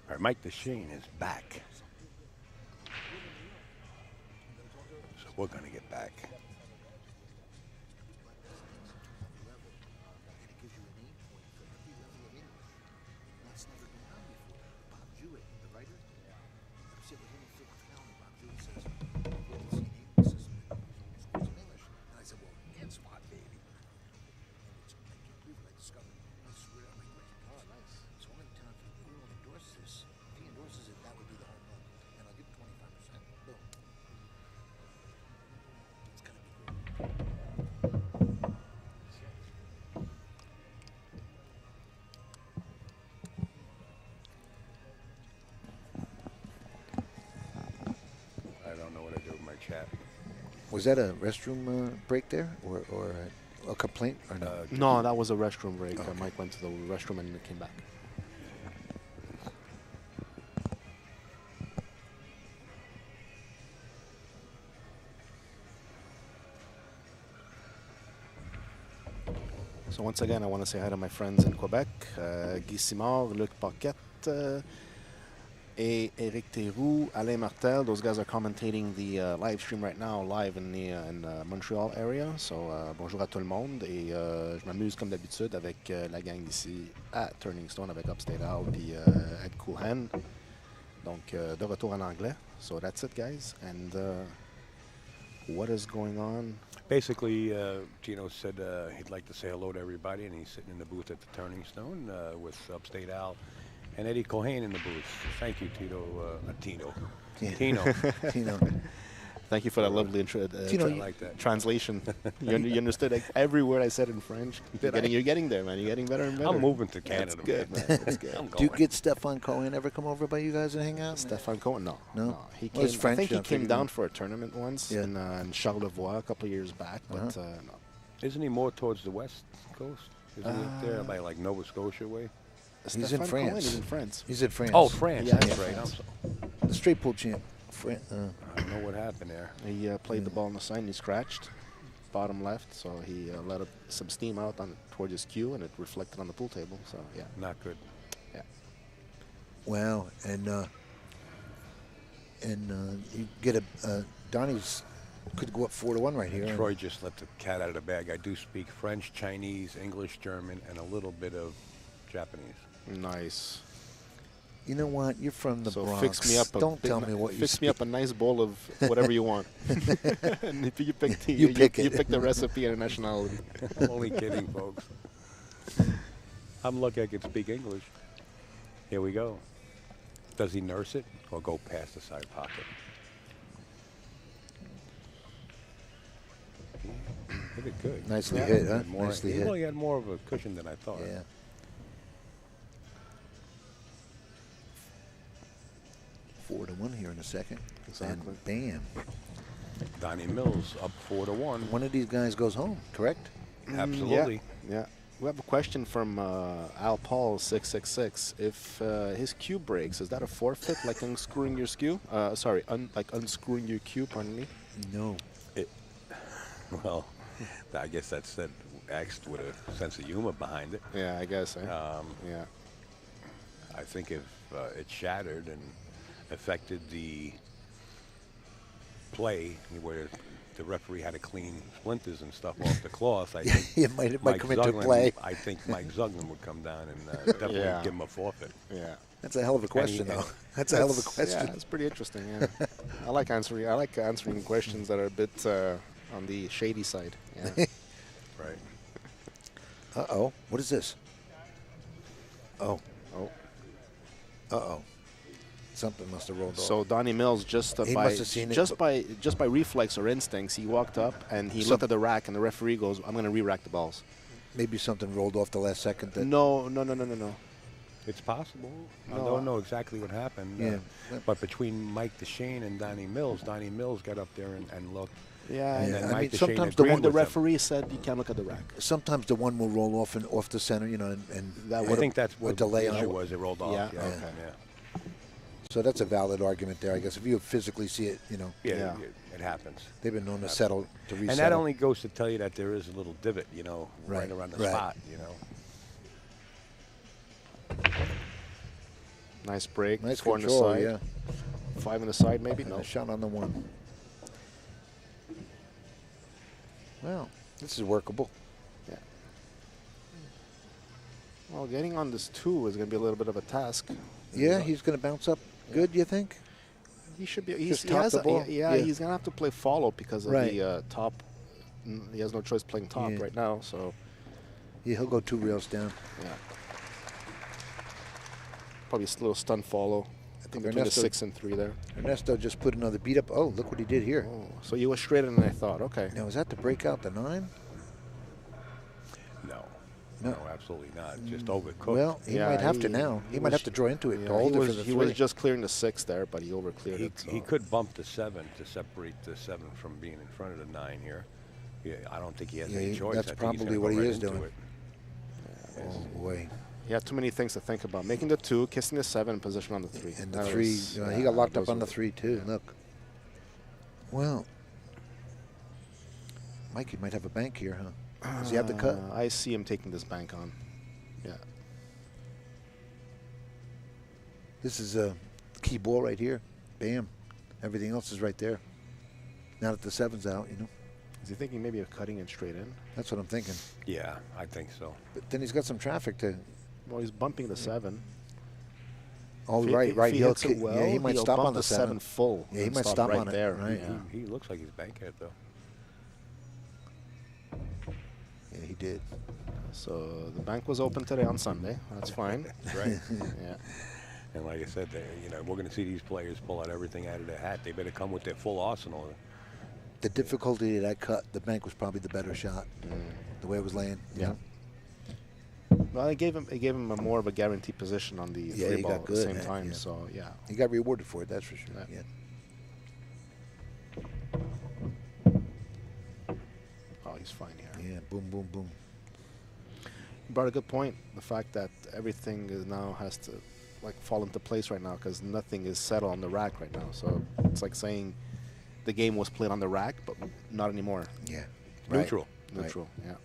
All right, Mike Dechaine is back. So we're going to get back. discovered. It's really, I'm like, oh, nice. So I'm going to tell him if he will endorse this. If he endorses it, that would be the home run. And I'll give him 25%. Boom. It's going to be great. I don't know what I do with my chat. Was that a restroom break there, or a complaint, or no? No, that was a restroom break. Okay. Mike went to the restroom and came back. So once again, I want to say hi to my friends in Quebec, Guy Simard, Luc Paquette, et Eric Théroux, Alain Martel. Those guys are commentating the live stream right now, live in the Montreal area. So bonjour à tout le monde. Et je m'amuse comme d'habitude avec la gang ici à Turning Stone avec Upstate Out puis Ed Coolhan. Donc de retour en anglais. So that's it, guys. And what is going on? Basically, Gino said he'd like to say hello to everybody, and he's sitting in the booth at the Turning Stone with Upstate Al and Eddie Cohen in the booth. Thank you, Tino. Yeah. Tino. Tino. Thank you for that lovely Tino, I like that. translation. you understood like, every word I said in French. You're getting there, man. You're getting better and better. I'm moving to Canada. That's good, man. That's good. I'm Do you going. get Stefan Cohen ever come over by you guys and hang out? Stefan Cohen? No. No? He Well, he's came, I French, think he I came figured down he- for a tournament once Yeah. in Charlevoix a couple of years back, but no. Isn't he more towards the west coast? Isn't he up there by like Nova Scotia way? He's in Stefan Cohen, France. he's in France. He's in France. Oh, France. Yeah, That's yeah, right. France. The straight pool champ. I don't know what happened there. He played the ball on the side and he scratched bottom left, so he let some steam out towards his cue and it reflected on the pool table. So yeah, Not good. yeah. Wow, and you get a Donny's could go up 4-1 right here. Troy just let the cat out of the bag. I do speak French, Chinese, English, German, and a little bit of Japanese. Nice. You know what? You're from the So Bronx. fix me up. Don't tell me what you Fix me up a nice bowl of whatever you want. And if you pick the, You pick you it. pick the recipe and the nationality. I'm only kidding, folks. I'm lucky I can speak English. Here we go. Does he nurse it or go past the side pocket? Hit it good. Nicely Yeah, hit, he huh? had more- Nicely he hit. really had more of a cushion than I thought. Yeah. 4-1 here in a second. Exactly. And bam. Donnie Mills up 4-1. One of these guys goes home, correct? Absolutely. Yeah. We have a question from Al Paul 666. If his cue breaks, is that a forfeit, like unscrewing your cue? Sorry, like unscrewing your cue. Pardon me. No. Well, I guess that's said asked with a sense of humor behind it. Yeah, I guess. Yeah. I think if it shattered and affected the play where the referee had to clean splinters and stuff off the cloth, I think It might Mike come into Zuglin- play. I think Mike Zuglin would come down and definitely Yeah. give him a forfeit. Yeah. That's a hell of a question, though. That's a hell of a question. Yeah, that's pretty interesting. Yeah. I like answering questions that are a bit on the shady side. Yeah. Right. Uh-oh. What is this? Oh. Oh. Uh-oh. Something must have rolled off. So Donnie Mills just He by must have seen it, just but- by reflex or instincts, he walked up and he looked at the rack, and the referee goes, "I'm going to re-rack the balls." Maybe something rolled off the last second. That No. It's possible. I No, don't know exactly what happened. Yeah. But between Mike Dechaine and Donnie Mills got up there and looked. Yeah. And Yeah, then I Mike mean, Dechaine sometimes the agreed one- And the with him. referee said you can't look at the rack. sometimes the one will roll off and off the center, you know, and That I think that's a what delay the on issue it. was. It rolled off. Yeah, Yeah. okay. Yeah. so that's a valid argument there, I guess. If you physically see it, you know, Yeah, Yeah. it happens. they've been known to settle, to resettle. And that only goes to tell you that there is a little divot, you know, right Right, around the right. spot, you know. Nice break. Nice 4 control, on the side. yeah. 5 on the side, maybe. And No. a shot on the one. Well, this is workable. Yeah. Well, getting on this 2 is going to be a little bit of a task. Yeah, he's going to bounce up good, you think? He should be. Just He top has the ball? yeah, Yeah. he's going to have to play follow because of Right. the top. He has no choice playing top Yeah. right now. So Yeah, he'll go 2 rails down. Yeah. Probably a little stun follow. I think Between the Ernesto, 6 and 3 there. Ernesto just put another beat up. Oh, look what he did here. Oh, so you were straighter than I thought. Okay. Now, is that to break out the 9? No, absolutely not. Just overcooked. Well, he might have to now. He might have to draw into it. Yeah, to hold it for the he 3. was just clearing the 6 there, but he overcleared it. So. He could bump the 7 to separate the 7 from being in front of the 9 here. Yeah, I don't think he has any choice. That's I think he's probably gonna what go he right is into doing. it. Oh, boy. He had too many things to think about. Making the 2, kissing the 7, and position on the 3. And the 3, he got locked up on the 3, too. Yeah. Look. Well, Mikey might have a bank here, huh? Does he have the cut? I see him taking this bank on. Yeah. This is a key ball right here. Bam. Everything else is right there. Now that the 7's out, you know. Is he thinking maybe of cutting it straight in? That's what I'm thinking. Yeah, I think so. But then he's got some traffic to. Well, he's bumping the 7. Oh, If he- right. If he hits it well, yeah, he might he'll stop bump on the 7. full. Yeah, he and might stop right on it, there. right. Yeah. He looks like he's bankhead, though. Yeah, he did. So the bank was open today on Sunday. That's fine. Right. Yeah. And like I said, we're going to see these players pull out everything out of their hat. They better come with their full arsenal. The difficulty of that cut, the bank was probably the better shot. The way it was laying. you Yeah. know? Well, it gave him a more of a guaranteed position on the Yeah, 3 he ball got at the good, same man, time. yeah. So yeah. He got rewarded for it, that's for sure. Yeah. Yeah. Oh, he's fine here. Yeah, boom, boom, boom. You brought a good point. The fact that everything is now has to like fall into place right now because nothing is settled on the rack right now. So it's like saying the game was played on the rack, but not anymore. Yeah. Neutral. Right. Neutral. Yeah.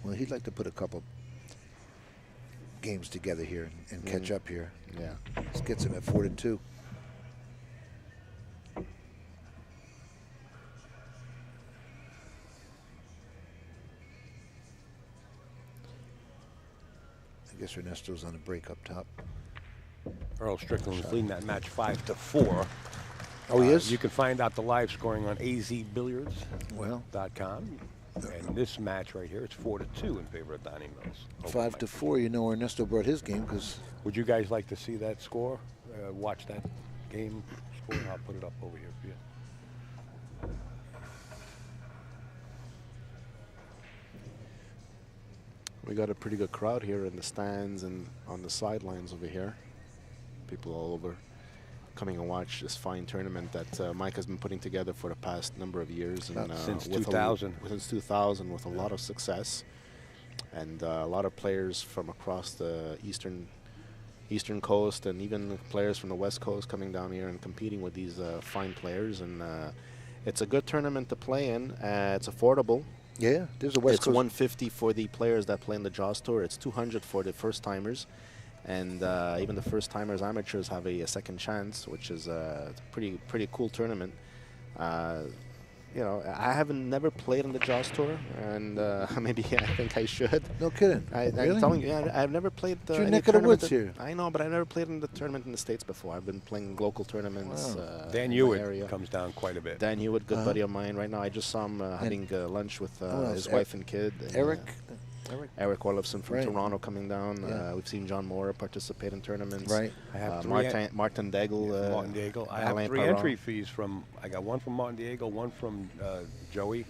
Well, he'd like to put a couple games together here and catch up here. Yeah. This gets him at 4-2. I guess Ernesto's on a break up top. Earl Strickland's leading that match 5-4. Oh, he is? You can find out the live scoring on azbilliards.com. Well, And this match right here, it's 4-2 in favor of Donny Mills. over 5-4. You know Ernesto brought his game because Would you guys like to see that score? Watch that game score? I'll put it up over here for you. We got a pretty good crowd here in the stands and on the sidelines over here. People all over coming and watch this fine tournament that Mike has been putting together for the past number of years. And, Since with 2000. Since 2000 with a lot of success. And a lot of players from across the eastern coast and even players from the west coast coming down here and competing with these fine players. And it's a good tournament to play in. It's affordable. yeah, there's a West It's Coast. 150 for the players that play in the Jaws Tour. It's 200 for the first timers, and even the first timers amateurs have a second chance, which is a pretty cool tournament. You know, I haven't never played on the Jaws Tour, and maybe I think I should. No kidding. I'm Really? telling you, yeah, I've never played It's your any neck of the tournament woods that- here. I know, but I never played in the tournament in the States before. I've been playing local tournaments. Wow. Dan in my Hewitt area. comes down quite a bit. Dan Hewitt, good buddy of mine right now. I just saw him having lunch with who else? his wife and kid. And, Eric? Eric Orlofsson from Right. Toronto coming down. Yeah. We've seen John Moore participate in tournaments. Right. I have Martin Daigle. Martin Diego. I have Alain 3 Perron. entry fees from. I got one from Martin Diego, one from Joey,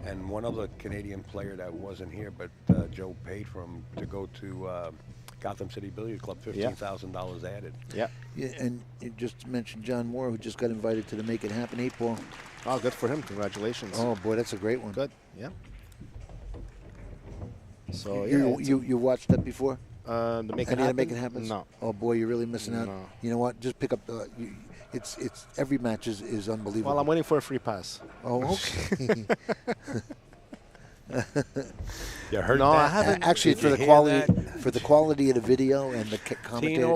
and one other Canadian player that wasn't here, but Joe paid for him to go to Gotham City Billiard Club. $15,000 added. Yeah. Yeah, and you just mentioned John Moore, who just got invited to the Make It Happen 8-ball. Oh, good for him. Congratulations. Oh, boy, that's a great one. Good. Yeah. So yeah, You watched that before? to make it Any of happen. the Make It Happens? No. Oh, boy, you're really missing out. No. You know what? Just pick up. It's every match is unbelievable. Well, I'm waiting for a free pass. Oh, okay. You heard No, that? I haven't. Actually, Did for you the hear quality that? for the quality of the video and the commentator, Tino you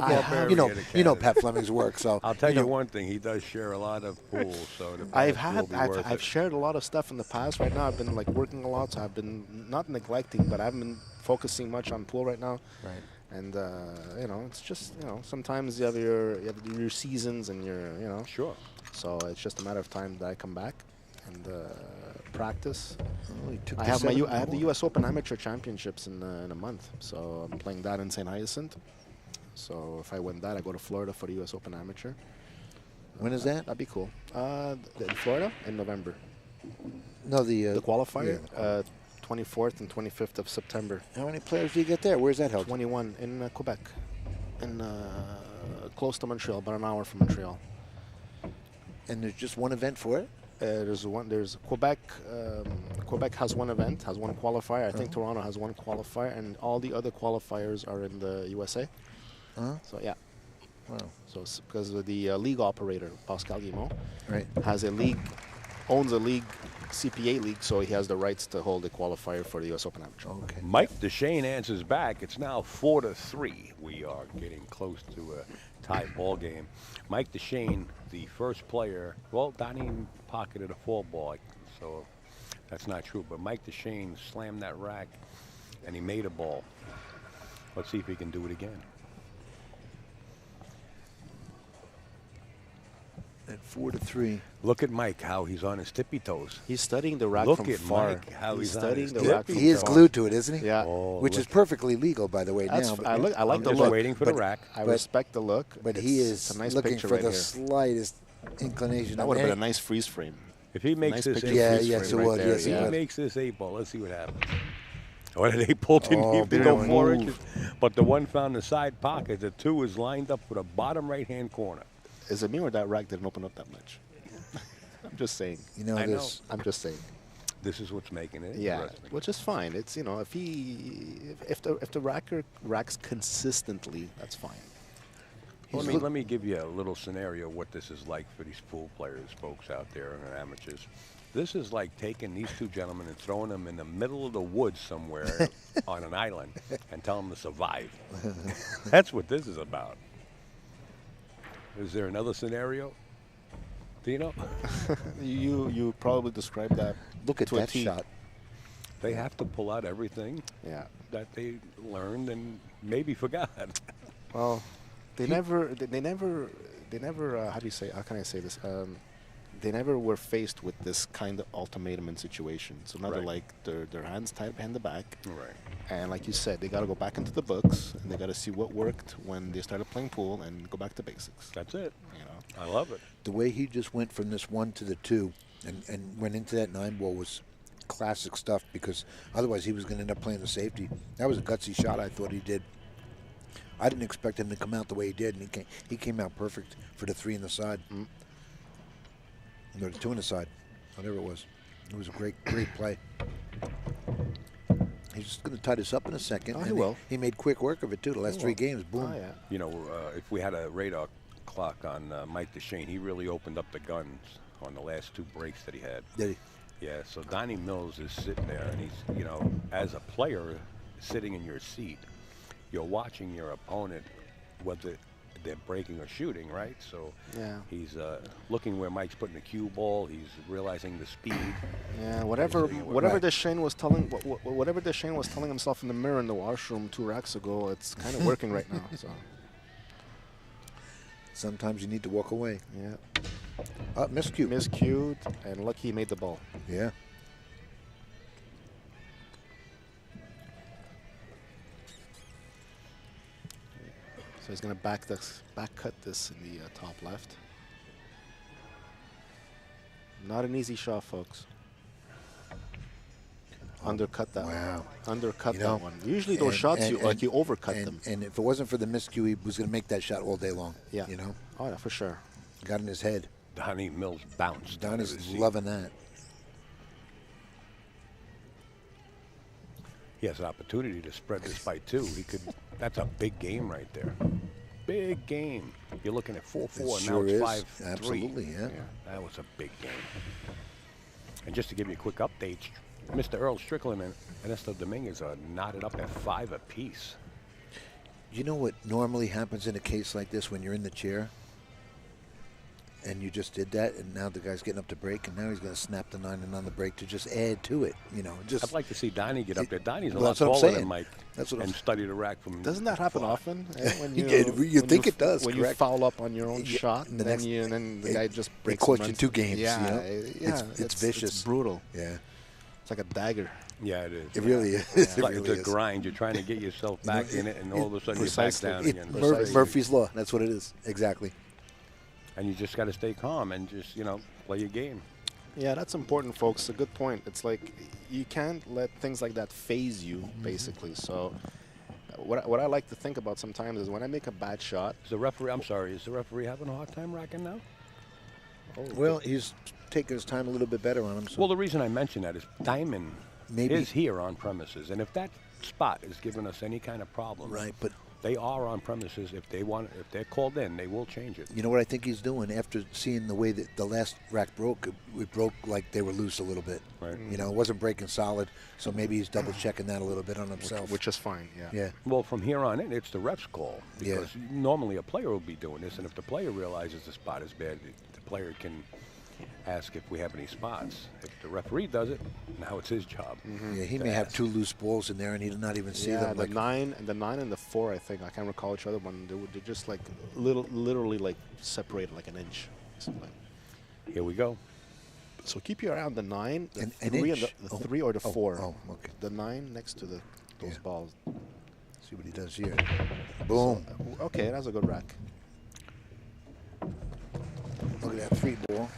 know, Barbaria, you know the Pat Fleming's work. So I'll tell you know, one thing: he does share a lot of pools, so the I've price will be worth I've it. shared a lot of stuff in the past. Right now, I've been like working a lot, so I've been not neglecting, but I haven't been focusing much on pool right now. Right. And you know, it's just, you know, sometimes you have your seasons and your, you know. Sure. So it's just a matter of time that I come back and practice. Oh, he took I the have seven I have the more. U.S. Open Amateur Championships in a month, so I'm playing that in St. Hyacinth. So if I win that, I go to Florida for the U.S. Open Amateur. When is that? That'd be cool. In Florida in November. No, The qualifier, yeah. 24th and 25th of September. How many players do you get there? Where's that held? 21 in Quebec, in close to Montreal, about an hour from Montreal. And there's just one event for it? There's Quebec. Quebec has one event, has one qualifier. I think Toronto has one qualifier, and all the other qualifiers are in the USA. So yeah. Wow. So it's because of the league operator, Pascal Guimont, Right. has a league, owns a league, CPA league, so he has the rights to hold a qualifier for the U.S. Open Amateur. Okay. Mike Dechaine answers back. It's now 4-3. We are getting close to a tie ball game. Mike Dechaine, the first player. Well, Donny pocketed a 4-ball, so that's not true. But Mike Dechaine slammed that rack, and he made a ball. Let's see if he can do it again. At 4-3. Look at Mike, how he's on his tippy toes. He's studying the rack Look from at far. Mike, how he's on studying his the tippy rack from He is far. glued to it, isn't he? Yeah. Oh, Which is look. perfectly legal, by the way, That's now. f- but- I like I'm the just look. waiting for the but- rack. I But- respect the look. But he It's is a nice looking picture for right the here. slightest inclination. That of would have been a any- nice freeze frame. If he makes Nice this picture. eight, Yeah, freeze yes, frame it right would. there, Yes, if it he would. makes this 8-ball, let's see what happens. Oh, they pulled didn't Oh, even go beautiful 4 move. inches. But the one found the side pocket. The 2 is lined up for the bottom right-hand corner. Is it me or that rack didn't open up that much? I'm just saying. You know, I know. this. I'm just saying. This is what's making it Yeah, interesting. which is fine. It's, you know, if the racker racks consistently, that's fine. Let me give you a little scenario of what this is like for these pool players, folks out there and amateurs. This is like taking these two gentlemen and throwing them in the middle of the woods somewhere on an island and telling them to survive. That's what this is about. Is there another scenario? Do you know? You probably described that. Look at to a that T. shot. They have to pull out everything Yeah. that they learned and maybe forgot. Well, they never. How do you say? How can I say this? They never were faced with this kind of ultimatum and situation. So now they're Right. like their hands tied behind the back, Right. and like you said, they got to go back into the books and they got to see what worked when they started playing pool and go back to basics. That's it. You know. I love it. The way he just went from this 1 to the 2 and went into that 9-ball was classic stuff, because otherwise he was going to end up playing the safety. That was a gutsy shot, I thought he did. I didn't expect him to come out the way he did, and he came out perfect for the 3 in the side. Or the 2 in the side, whatever it was. It was a great play. He's just going to tie this up in a second. Oh, he and will. He made quick work of it, too. The last 3 games, boom. Oh yeah. You know, if we had a radar clock on Mike Dechaine, he really opened up the guns on the last 2 breaks that he had. Did he? Yeah, so Donny Mills is sitting there, and he's, you know, as a player sitting in your seat, you're watching your opponent, whether they're breaking or shooting, right? So Yeah. he's looking where Mike's putting the cue ball. He's realizing the speed. Yeah, whatever Right. Dechaine was telling whatever Dechaine was telling himself in the mirror in the washroom 2 racks ago, it's kind of working right now. So Sometimes you need to walk away. yeah, Miscue. miscued, and lucky he made the ball. Yeah. So he's gonna back cut this in the top left. Not an easy shot, folks. Undercut that Wow. one. Undercut You know, that one. Usually those shots you overcut them. And if it wasn't for the miscue, he was going to make that shot all day long. Yeah. You know, Oh yeah, for sure. got in his head. Donny Mills bounced. out of Donnie's his seat. loving that. He has an opportunity to spread this by 2. He could. That's a big game right there. Big game. You're looking at 4-4. It Now sure it's is. 5-3. Absolutely, yeah. That was a big game. And just to give you a quick update, Mr. Earl Strickland and Ernesto Dominguez are knotted up at 5 apiece. You know what normally happens in a case like this when you're in the chair? and you just did that, and now the guy's getting up to break, and now he's going to snap the 9 and on the break to just add to it. You know, just. I'd like to see Donny get up there. Donny's a Well, lot that's what I'm taller saying. than Mike. That's what I'm and study the rack from. Doesn't that happen far. often? When You when think it does, When correct. you foul up on your own Yeah, shot, and the then next- then the it- guy just it breaks. costs the you momentum. 2 games, Yeah, you know? It's vicious. It's brutal. Yeah, It's like a dagger. Yeah, it is. it really is. It's It like really it's a is. grind. You're trying to get yourself back in it, and all of a sudden you're back Precisely. down It- again. Precisely. Murphy's Law. That's what it is. Exactly. And you just got to stay calm and just, play your game. Yeah, that's important, folks. A good point. It's like you can't let things like that phase you, basically. So what I like to think about sometimes is when I make a bad shot. Is the referee having a hard time racking now? Well, he's taking his time a little bit better on him. So Well, the reason I mention that is Diamond Maybe- is here on premises, and if that spot is giving us any kind of problem, right, but they are on premises. If they're called in, they will change it. you know what I think he's doing after seeing the way that the last rack broke? It broke like they were loose a little bit. Right. You know, it wasn't breaking solid, so maybe he's double checking that a little bit on himself. Which is fine, yeah. yeah. Well, from here on in, it's the ref's call Yeah. because normally a player will be doing this, and if the player realizes the spot is bad, the player can ask if we have any spots. If the referee does it, now it's his job. Yeah, he to may have ask. 2 loose balls in there, and he'll not even see Yeah, them. the Like, 9 and the 4, I think. I can't recall which other one. They're just like literally like separated like an inch. Something. Here we go. So keep your eye on the 9, the An 3, and inch? the Oh. 3 or the Oh, 4. oh, okay. The 9 next to those Yeah. balls. see what he does here. Boom. Okay, that's a good rack. Look at that 3 ball.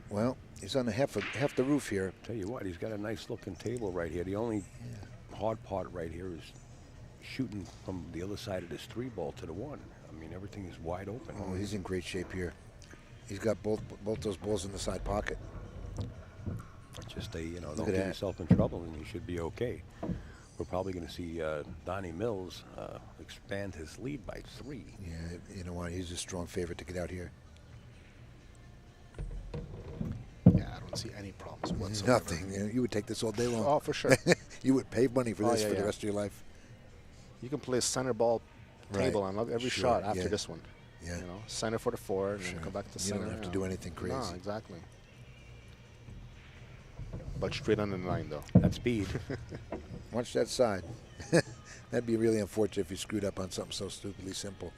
Wow. He's on the half the roof here. Tell you what, he's got a nice looking table right here. The only hard part right here is shooting from the other side of this 3 ball to the 1. I mean, everything is wide open. Oh, he's in great shape here. He's got both those balls in the side pocket. Just don't at get that. yourself in trouble, and you should be okay. We're probably going to see Donny Mills expand his lead by 3. Yeah, you know what? He's a strong favorite to get out here. Yeah, I don't see any problems whatsoever. Nothing. You would take this all day long. Oh, for sure. You would pay money for Oh, this yeah, for the yeah. rest of your life. You can play a center ball table Right. on every Sure, shot after yeah. this one. Yeah. You know, center for the 4, and Sure. then come back to You center. don't have to do anything crazy. No, exactly. But straight on the 9, though. That's speed. Watch that side. That'd be really unfortunate if you screwed up on something so stupidly simple.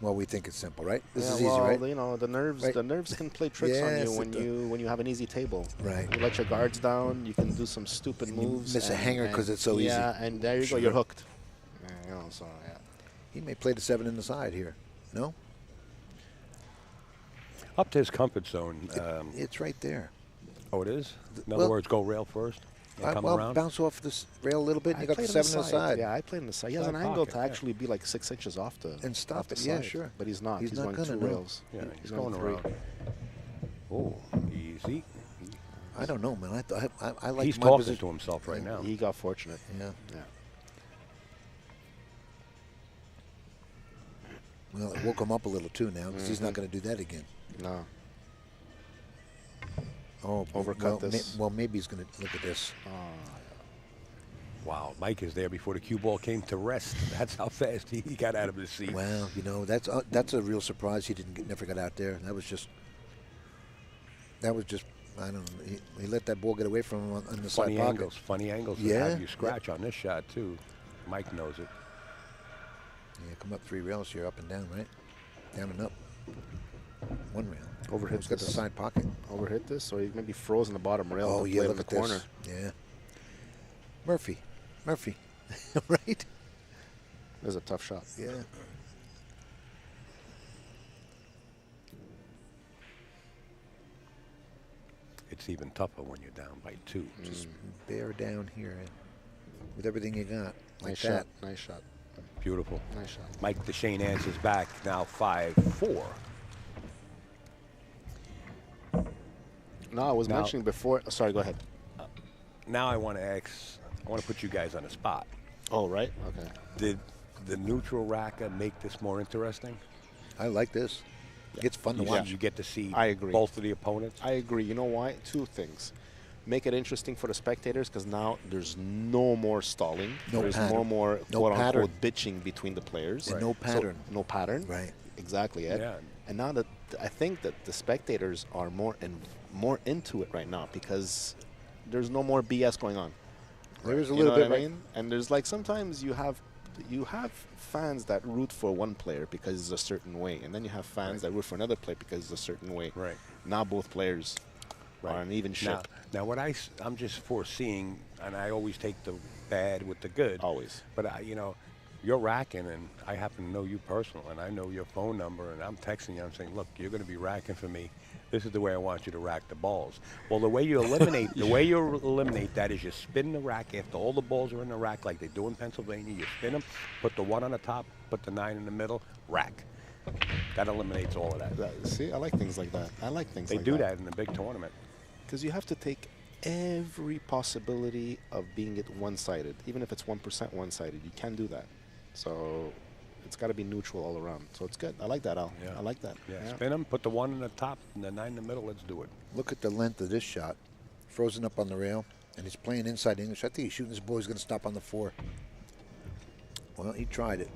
Well, we think it's simple, right? This is easy, well, right? You know, the nerves. Right. The nerves can play tricks on Yes, you it does. when you have an easy table. Right. You let your guards down. You can do some stupid And you moves. miss a hanger 'cause it's so easy. Yeah, and there you Sure. go. You're hooked. Yeah, you know, so yeah. He may play the 7 in the side here. No? Up to his comfort zone. It's right there. Oh, it is? In well- other words, go rail first and come well, around? bounce off this rail a little bit, and you got the played 7 on the side. Yeah, I played on the side. He has Side an angle pocket, to yeah. actually be like 6 inches off the And stop off the it, yeah, side. sure. But he's not. He's He's not going gonna, 2 no. rails. Yeah, he's going going 3. around. Oh, easy. I don't know, man. I like He's my talking position. to himself right now. He got fortunate. Yeah. Yeah. Well, it woke him up a little too now because he's not Mm-hmm. going to do that again. No. Oh, Overcut well, this. well, maybe he's going to look at this. Wow, Mike is there before the cue ball came to rest. That's how fast he got out of his seat. Well, you know, that's a real surprise. He never got out there. That was just. I don't know. He let that ball get away from him on the Funny side pocket. angles. Funny angles. Yeah, That have you scratch on this shot, too. Mike knows it. Yeah, come up 3 rails here, up and down, right? Down and up. 1 rail. Overhit He's got the this. side pocket. Overhit this, or he maybe froze in the bottom rail. Oh, to yeah, play look in at the corner. this. Yeah. Murphy. Right? This is a tough shot. Yeah. It's even tougher when you're down by 2. Just bear down here with everything you got. Like Nice that. shot. Nice shot. Beautiful. Nice shot. Mike Dechaine answers back, now 5-4. No, I was Now- mentioning before. Sorry, go ahead. Now I want to put you guys on the spot. Oh, right. Okay. Did the neutral racker make this more interesting? I like this. It's fun to You, watch. you get to see I agree. both of the opponents. I agree. You know why? 2 things. Make it interesting for the spectators because now there's no more stalling. No there's pattern. no more No quote pattern. unquote bitching between the players. And no So, pattern. no pattern. Right. Exactly, Ed. Yeah. And now that I think that the spectators are more into it right now because there's no more BS going on. There is a You little know bit, what I right? mean? And there's like sometimes you have fans that root for one player because it's a certain way, and then you have fans that root for another player because it's a certain way. Right. Now both players are an even ship. Now what I'm just foreseeing, and I always take the bad with the good. Always. But you're racking, and I happen to know you personally, and I know your phone number, and I'm texting you. I'm saying, look, you're going to be racking for me. This is the way I want you to rack the balls. Well, the way you eliminate that is you spin the rack after all the balls are in the rack, like they do in Pennsylvania. You spin them, put the 1 on the top, put the 9 in the middle, rack. That eliminates all of that. See, I like things like that. I like things They like do that in a big tournament. Because you have to take every possibility of being it one-sided. Even if it's 1% one-sided, you can do that. So it's got to be neutral all around. So it's good. I like that, Al. Yeah. I like that. Yeah, spin them, put the 1 in the top and the 9 in the middle. Let's do it. Look at the length of this shot. Frozen up on the rail, and he's playing inside English. I think he's shooting this ball. He's going to stop on the 4. Well, he tried it.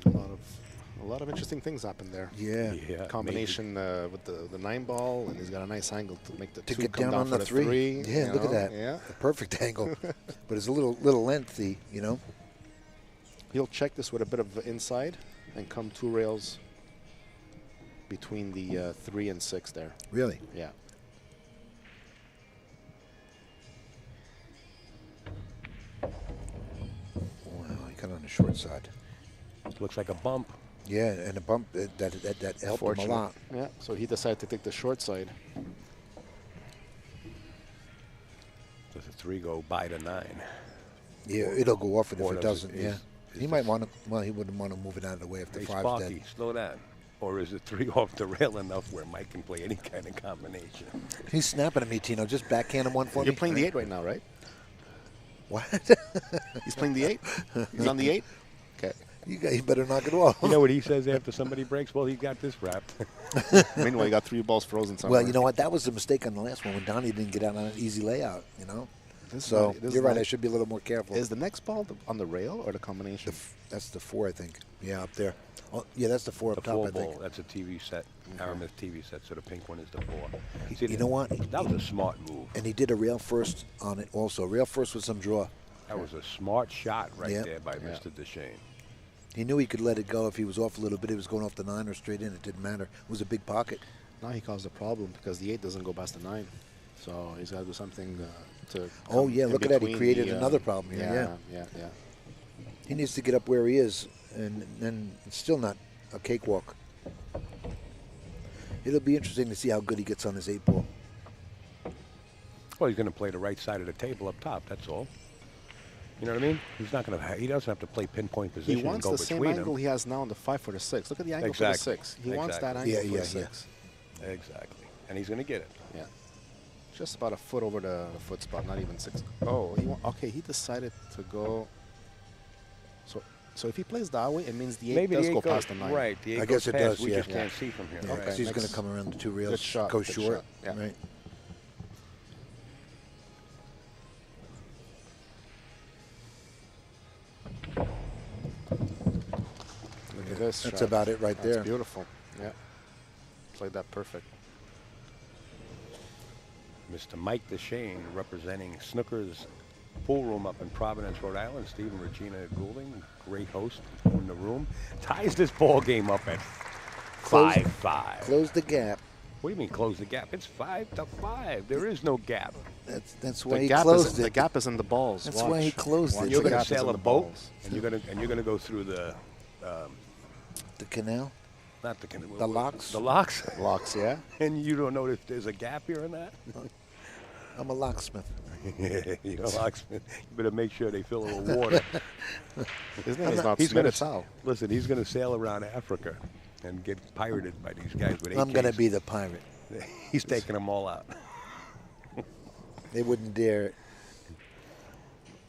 A lot of interesting things happened there. Yeah. Yeah. Combination with the 9 ball, and he's got a nice angle to make the To 2 get come down on for the 3. Yeah, you look at know? that. Yeah. A perfect angle. But it's a little lengthy, you know. He'll check this with a bit of inside and come 2 rails between the 3 and 6 there. Really? Yeah. Wow, he got on the short side. Looks like a bump. Yeah, and a bump that helped him a Fortunate. lot. Yeah, so he decided to take the short side. Does the 3 go by the 9? Yeah, it'll go off it if Or it does doesn't. it- Yeah, is he might want to. Well, he wouldn't want to move it out of the way if the Hey, 5's Sparky, dead. slow down. Or is the 3 off the rail enough where Mike can play any kind of combination? He's snapping at me, Tino. Just backhand him one for me. You're playing the 8 right now, right? What? He's playing the 8? He's on the 8? Okay. You better knock it off. You know what he says after somebody breaks? Well, he got this wrapped. Meanwhile, you got 3 balls frozen somewhere. Well, you know what? That was the mistake on the last one when Donny didn't get out on an easy layout. You know. This So is not- you're right. I should be a little more careful. Is the next ball on the rail or the combination? That's the 4, I think. Yeah, up there. Oh, yeah, that's the 4 The up top, 4 I think. ball, that's a TV set, Aramis TV set, so the pink one is the 4. You know what? That was a smart move. And he did a rail first on it also. Rail first with some draw. That was a smart shot right Yeah. there by Mr. Dechaine. He knew he could let it go if he was off a little bit. He was going off the 9 or straight in. It didn't matter. It was a big pocket. Now he caused a problem because the 8 doesn't go past the 9. So he's got to do something to. Oh, come yeah, in look at that. He between created the, another problem here. Yeah. He needs to get up where he is, and it's still not a cakewalk. It'll be interesting to see how good he gets on his 8 ball. Well, he's going to play the right side of the table up top, that's all. You know what I mean? He's not going to. He doesn't have to play pinpoint position He wants and go the same between angle them. he has now on the 5 for the 6. Look at the angle for the 6. He wants that angle Exactly. for Yeah, the yeah, 6. Exactly. And he's going to get it. Yeah. Just about a foot over the foot spot, not even 6. Oh, okay. He decided to go. So if he plays that way, it means the 8 Maybe does the 8 go goes past the 9. Right. The 8 I goes guess it past. does, We yeah. just can't see from here. Yeah, Okay, because he's going next- to come around the 2 rails, Good shot, go good short. shot, yeah. Right. Look at this. That's shot. about it right That's there. beautiful. Yeah. Played that perfect. Mr. Mike Dechaine representing Snooker's pool room up in Providence, Rhode Island. Steve and Regina Goulding, great host in the room, ties this ball game up at 5-5. Close the gap. What do you mean close the gap? It's 5-5. There is no gap. That's why he The closed it. gap is in the balls. That's Watch. why he closed Watch. it. You're The going gap to is sail in a the boat, balls. and you're going to go through the The canal. not the canal. The locks? The locks. Locks, yeah. And you don't know if there's a gap here in that. I'm a locksmith. You're a locksmith. You better make sure they fill it with water. His name is not He's Smith, gonna it's Al. listen. He's going to sail around Africa and get pirated by these guys with AKs. I'm going to be the pirate. He's taking them all out. They wouldn't dare it.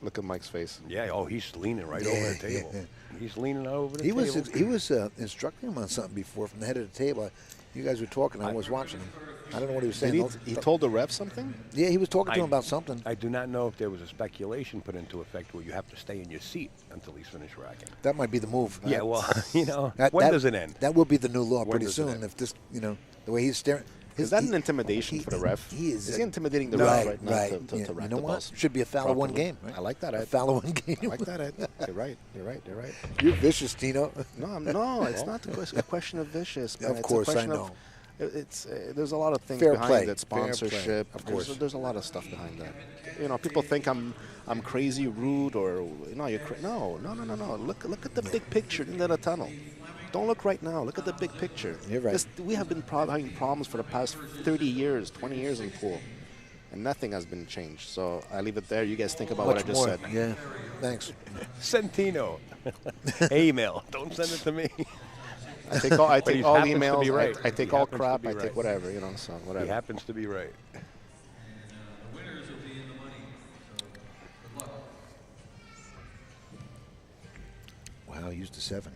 Look at Mike's face. Yeah. Oh, he's leaning right Yeah, over the yeah. table. He's leaning over the He table. was instructing him on something before from the head of the table. You guys were talking. I was watching him. I don't know what he was Did saying. he told the ref something? Yeah, he was talking to him about something. I do not know if there was a speculation put into effect where you have to stay in your seat until he's finished racking. That might be the move. Yeah, well, you know, That- when that- does it end? That will be the new law When pretty does it soon. end? If this, you know, the way he's staring. Is that an intimidation for the ref? He is. Is he intimidating the right, ref right now right. to Yeah. rack You know the what? balls? Should be a foul of one properly? game. Right? I like that, A Ed. foul of one game. I like that, Ed. You're right. You're right. You're right. You're vicious, Tino. No, it's not a question of vicious. Man. Of It's course, a I question know. It's there's a lot of things Fair behind play. it. Fair play. Sponsorship, Of course. There's a lot of stuff behind that. You know, people think I'm crazy, rude, or no, no. Look at the big picture into the tunnel. Don't look right now. Look at the big picture. You're right. We have been having problems for the past 30 years, 20 years in pool, and nothing has been changed. So I leave it there. You guys think about what I Much just more. said. Yeah. Thanks. Sentino. Email. Don't send it to me. I take all, But he all happens to emails. be right. I take He all happens to crap. be I right. take whatever. You know, so He whatever. happens to be right. The winners will be in the money. So good luck. Wow, used a 7.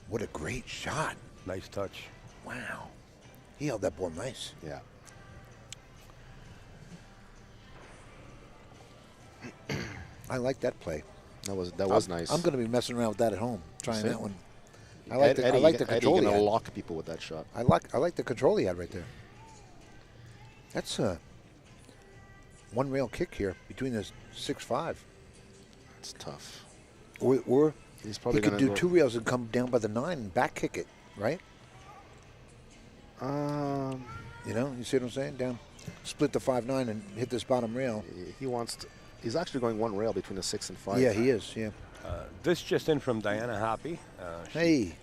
What a great shot. Nice touch. Wow. He held that ball nice. Yeah. I like that play. That was nice. I'm going to be messing around with that at home, trying See? that one. I like the Eddie, control he gonna had. lock people with that shot. I like the control he had right there. That's a one rail kick here between the 6-5. It's tough. Or He's he probably could gonna do go, 2 rails and come down by the 9 and back kick it, right? You know, you see what I'm saying? Down, split the 5-9 and hit this bottom rail. he wants to. He's actually going one rail between the 6 and 5. Yeah, he is. Yeah. This just in from Diana Hoppy. Hey.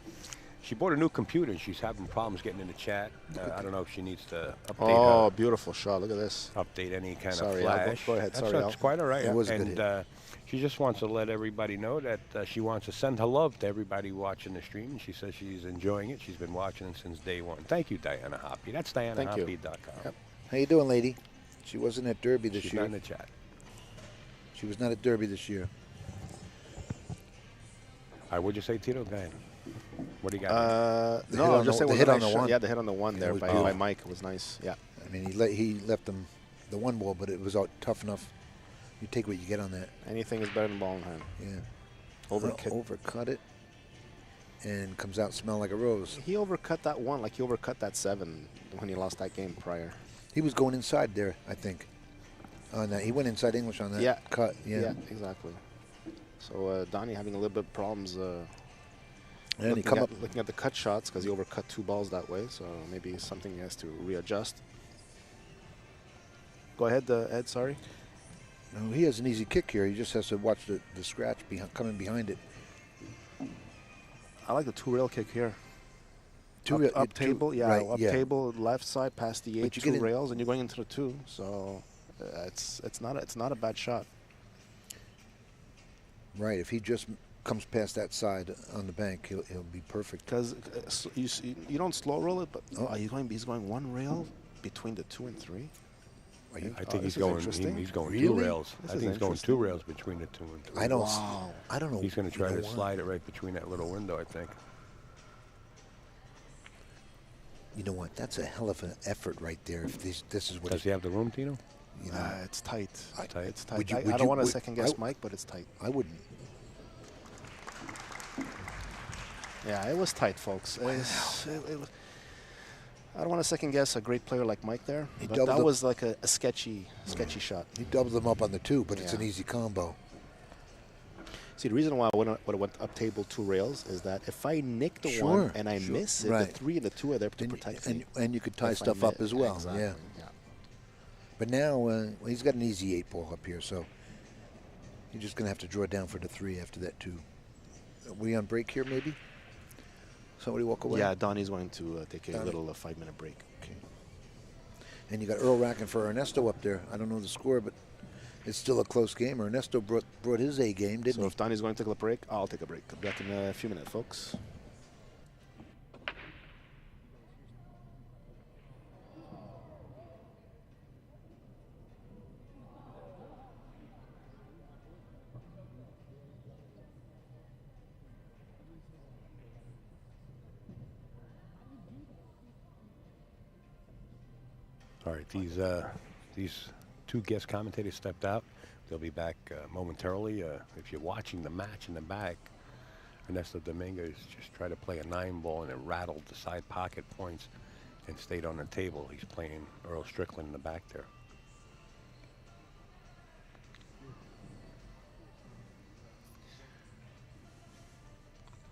She bought a new computer and she's having problems getting in the chat. I don't know if she needs to update Oh, beautiful shot. Look at this. update any kind Sorry, of Al, flash. go ahead. That's, Sorry, that's Al. quite all right. It was a good and hit. she just wants to let everybody know that she wants to send her love to everybody watching the stream. And she says she's enjoying it. She's been watching it since day one. Thank you, Diana Hoppy. That's DianaHoppy.com. Yep. How you doing, lady? She wasn't at Derby this She's year. not in the chat. She was not at Derby this year. All right, what'd you say, Tito? Go ahead. What do you got? The hit No, on I'm just the- saying the it was hit a on nice the shot. one. Yeah, the hit on the one there was by beautiful. Mike. It was nice. Yeah. I mean, he left them the one ball, but it was out tough enough. You take what you get on that. Anything is better than ball in hand. Yeah. Overcut. Overcut it. And comes out smell like a rose. He overcut that one like he overcut that 7 when he lost that game prior. He was going inside there, I think. On that, he went inside English on that Yeah. cut. Yeah. exactly. So Donny having a little bit of problems And he come up. looking at the cut shots because he overcut 2 balls that way. So maybe something he has to readjust. Go ahead, Ed. Sorry. No, he has an easy kick here. He just has to watch the scratch coming behind it. I like the 2 rail kick here. Up Two- table, yeah, right, up yeah. table, left side past the 8, But you 2 get in- rails, and you're going into the 2. So it's not a bad shot. Right. If he just comes past that side on the bank, he'll be perfect. Because you don't slow roll it, but he's going 1 rail between the 2 and 3. Are you, I think this he's is going. interesting. He's going Really? 2 rails. This I is think he's going 2 interesting. rails between the 2 and 3. I don't. Wow. I don't know. He's going to try you to know why. slide it right between that little window, I think. You know what? That's a hell of an effort right there. If this is what Does he have the room, Tino? you know. It's tight. tight. It's tight. Would you- I would don't you- want to would- second guess I- Mike, but it's tight. I wouldn't. Yeah, it was tight, folks. It was, I don't want to second guess a great player like Mike there, He but doubled that up. was like a sketchy shot. He doubled them up on the 2, but it's Yeah. an easy combo. See, the reason why I went up table 2 rails is that if I nick the Sure, 1 and I sure. miss it, Right. the 3 and the 2 are there to And, protect and, me. and you could tie If I stuff up mi- as well. Exactly, Yeah. yeah. But now well, he's got an easy 8 ball up here, so you're just going to have to draw it down for the 3 after that 2. Are we on break here, maybe? Somebody walk away? Yeah, Donny's going to take a Donny. little 5-minute break. Okay. And you got Earl racking for Ernesto up there. I don't know the score, but it's still a close game. Ernesto brought his A game, didn't So he? if Donny's going to take a break, I'll take a break. Come back in a few minutes, folks. All right, these two guest commentators stepped out. They'll be back momentarily. If you're watching the match in the back, Ernesto Dominguez just tried to play a 9-ball and it rattled the side pocket points and stayed on the table. He's playing Earl Strickland in the back there.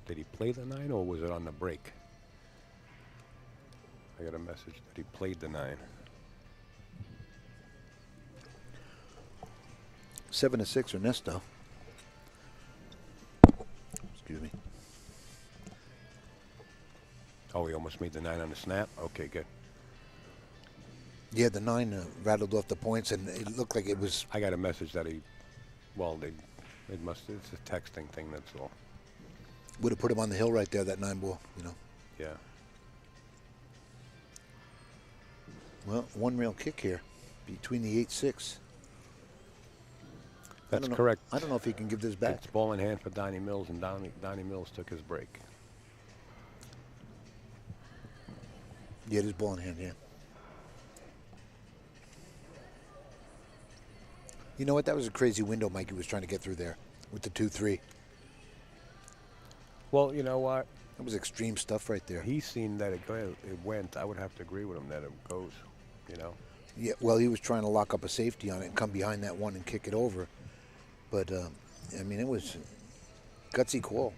Did he play the 9 or was it on the break? I got a message that he played the 9. 7-6 Ernesto. Excuse me. Oh, he almost made the 9 on the snap? Okay, good. Yeah, the 9 rattled off the points, and it looked like it was... I got a message that he, well, it's a texting thing, that's all. Would have put him on the hill right there, that 9-ball, you know. Yeah. Well, one rail kick here between the 8-6. That's correct. I don't know if he can give this back. It's ball in hand for Donny Mills, and Donny Mills took his break. Yeah, it is ball in hand, yeah. You know what? That was a crazy window Mikey was trying to get through there with the 2-3. Well, you know what? That was extreme stuff right there. He's seen that it went. I would have to agree with him that it goes, you know. Yeah, well, he was trying to lock up a safety on it and come behind that one and kick it over. But, I mean, it was a gutsy call.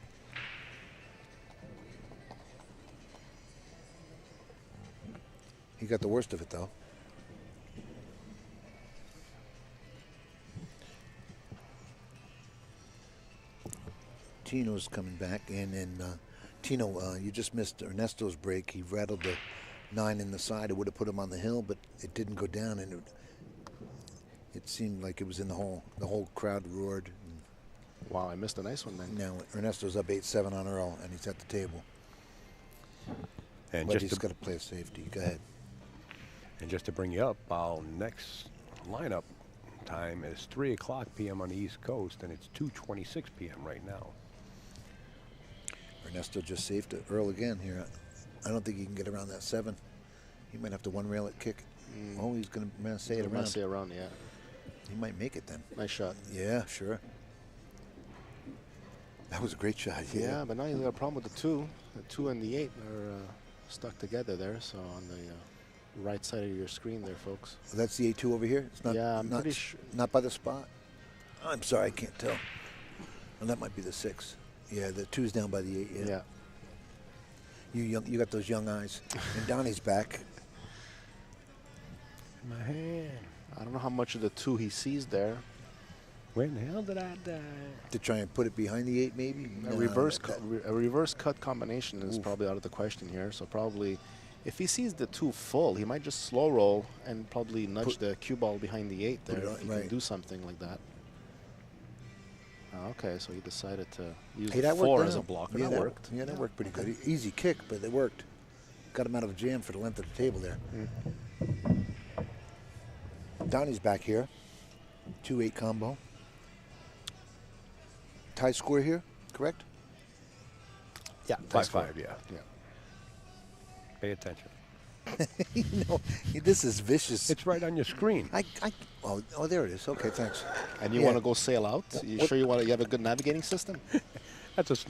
He got the worst of it, though. Tino's coming back, and then Tino, you just missed Ernesto's break. He rattled the 9 in the side. It would have put him on the hill, but it didn't go down, and it seemed like it was in the hole. The whole crowd roared. Wow, I missed a nice one then. Now Ernesto's up 8-7 on Earl, and he's at the table. And but just he's got to play a safety. Go ahead. And just to bring you up, our next lineup time is 3 o'clock p.m. on the East Coast, and it's 2:26 p.m. right now. Ernesto just saved Earl again here. I don't think he can get around that 7. He might have to one rail it kick. Oh, he's going to say it around. Say around, yeah. He might make it then. Nice shot. Yeah, sure. That was a great shot. Yeah, but now you got a problem with the 2. The 2 and the 8 are stuck together there. So on the right side of your screen there, folks. That's the 8-2 over here? It's not, yeah, I'm pretty sure. Not by the spot? I'm sorry, I can't tell. Well, that might be the 6. Yeah, the 2's down by the 8. Yeah. You got those young eyes. And Donny's back. My hand. I don't know how much of the 2 he sees there. When the hell did I die? To try and put it behind the 8, maybe? A reverse cut combination is probably out of the question here. So probably, if he sees the 2 full, he might just slow roll and probably nudge the cue ball behind the 8 there. If he can do something like that. Okay, so he decided to use the 4 as a blocker. Yeah, that worked. Yeah, that worked pretty good. Easy kick, but it worked. Got him out of a jam for the length of the table there. Donny's back here. 2-8 combo. Tie score here, correct? Yeah, 5-5, yeah. Pay attention. No, this is vicious. It's right on your screen. Oh, there it is. Okay, thanks. And you want to go sail out? You sure you have a good navigating system? That's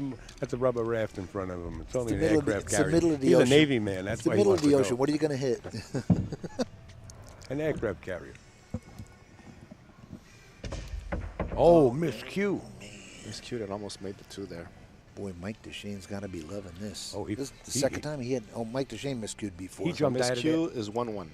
a rubber raft in front of him. It's only an aircraft carrier. It's the middle of the He's ocean. a Navy man. That's it's the why middle of he the wants to ocean. go. What are you going to hit? An aircraft carrier. Oh, miscue. Miscued and almost made the 2 there. Boy, Mike Dechaine's got to be loving this. Oh, this is the second time he had. Oh, Mike Dechaine miscued before. He jumped out of Miscue is 1-1.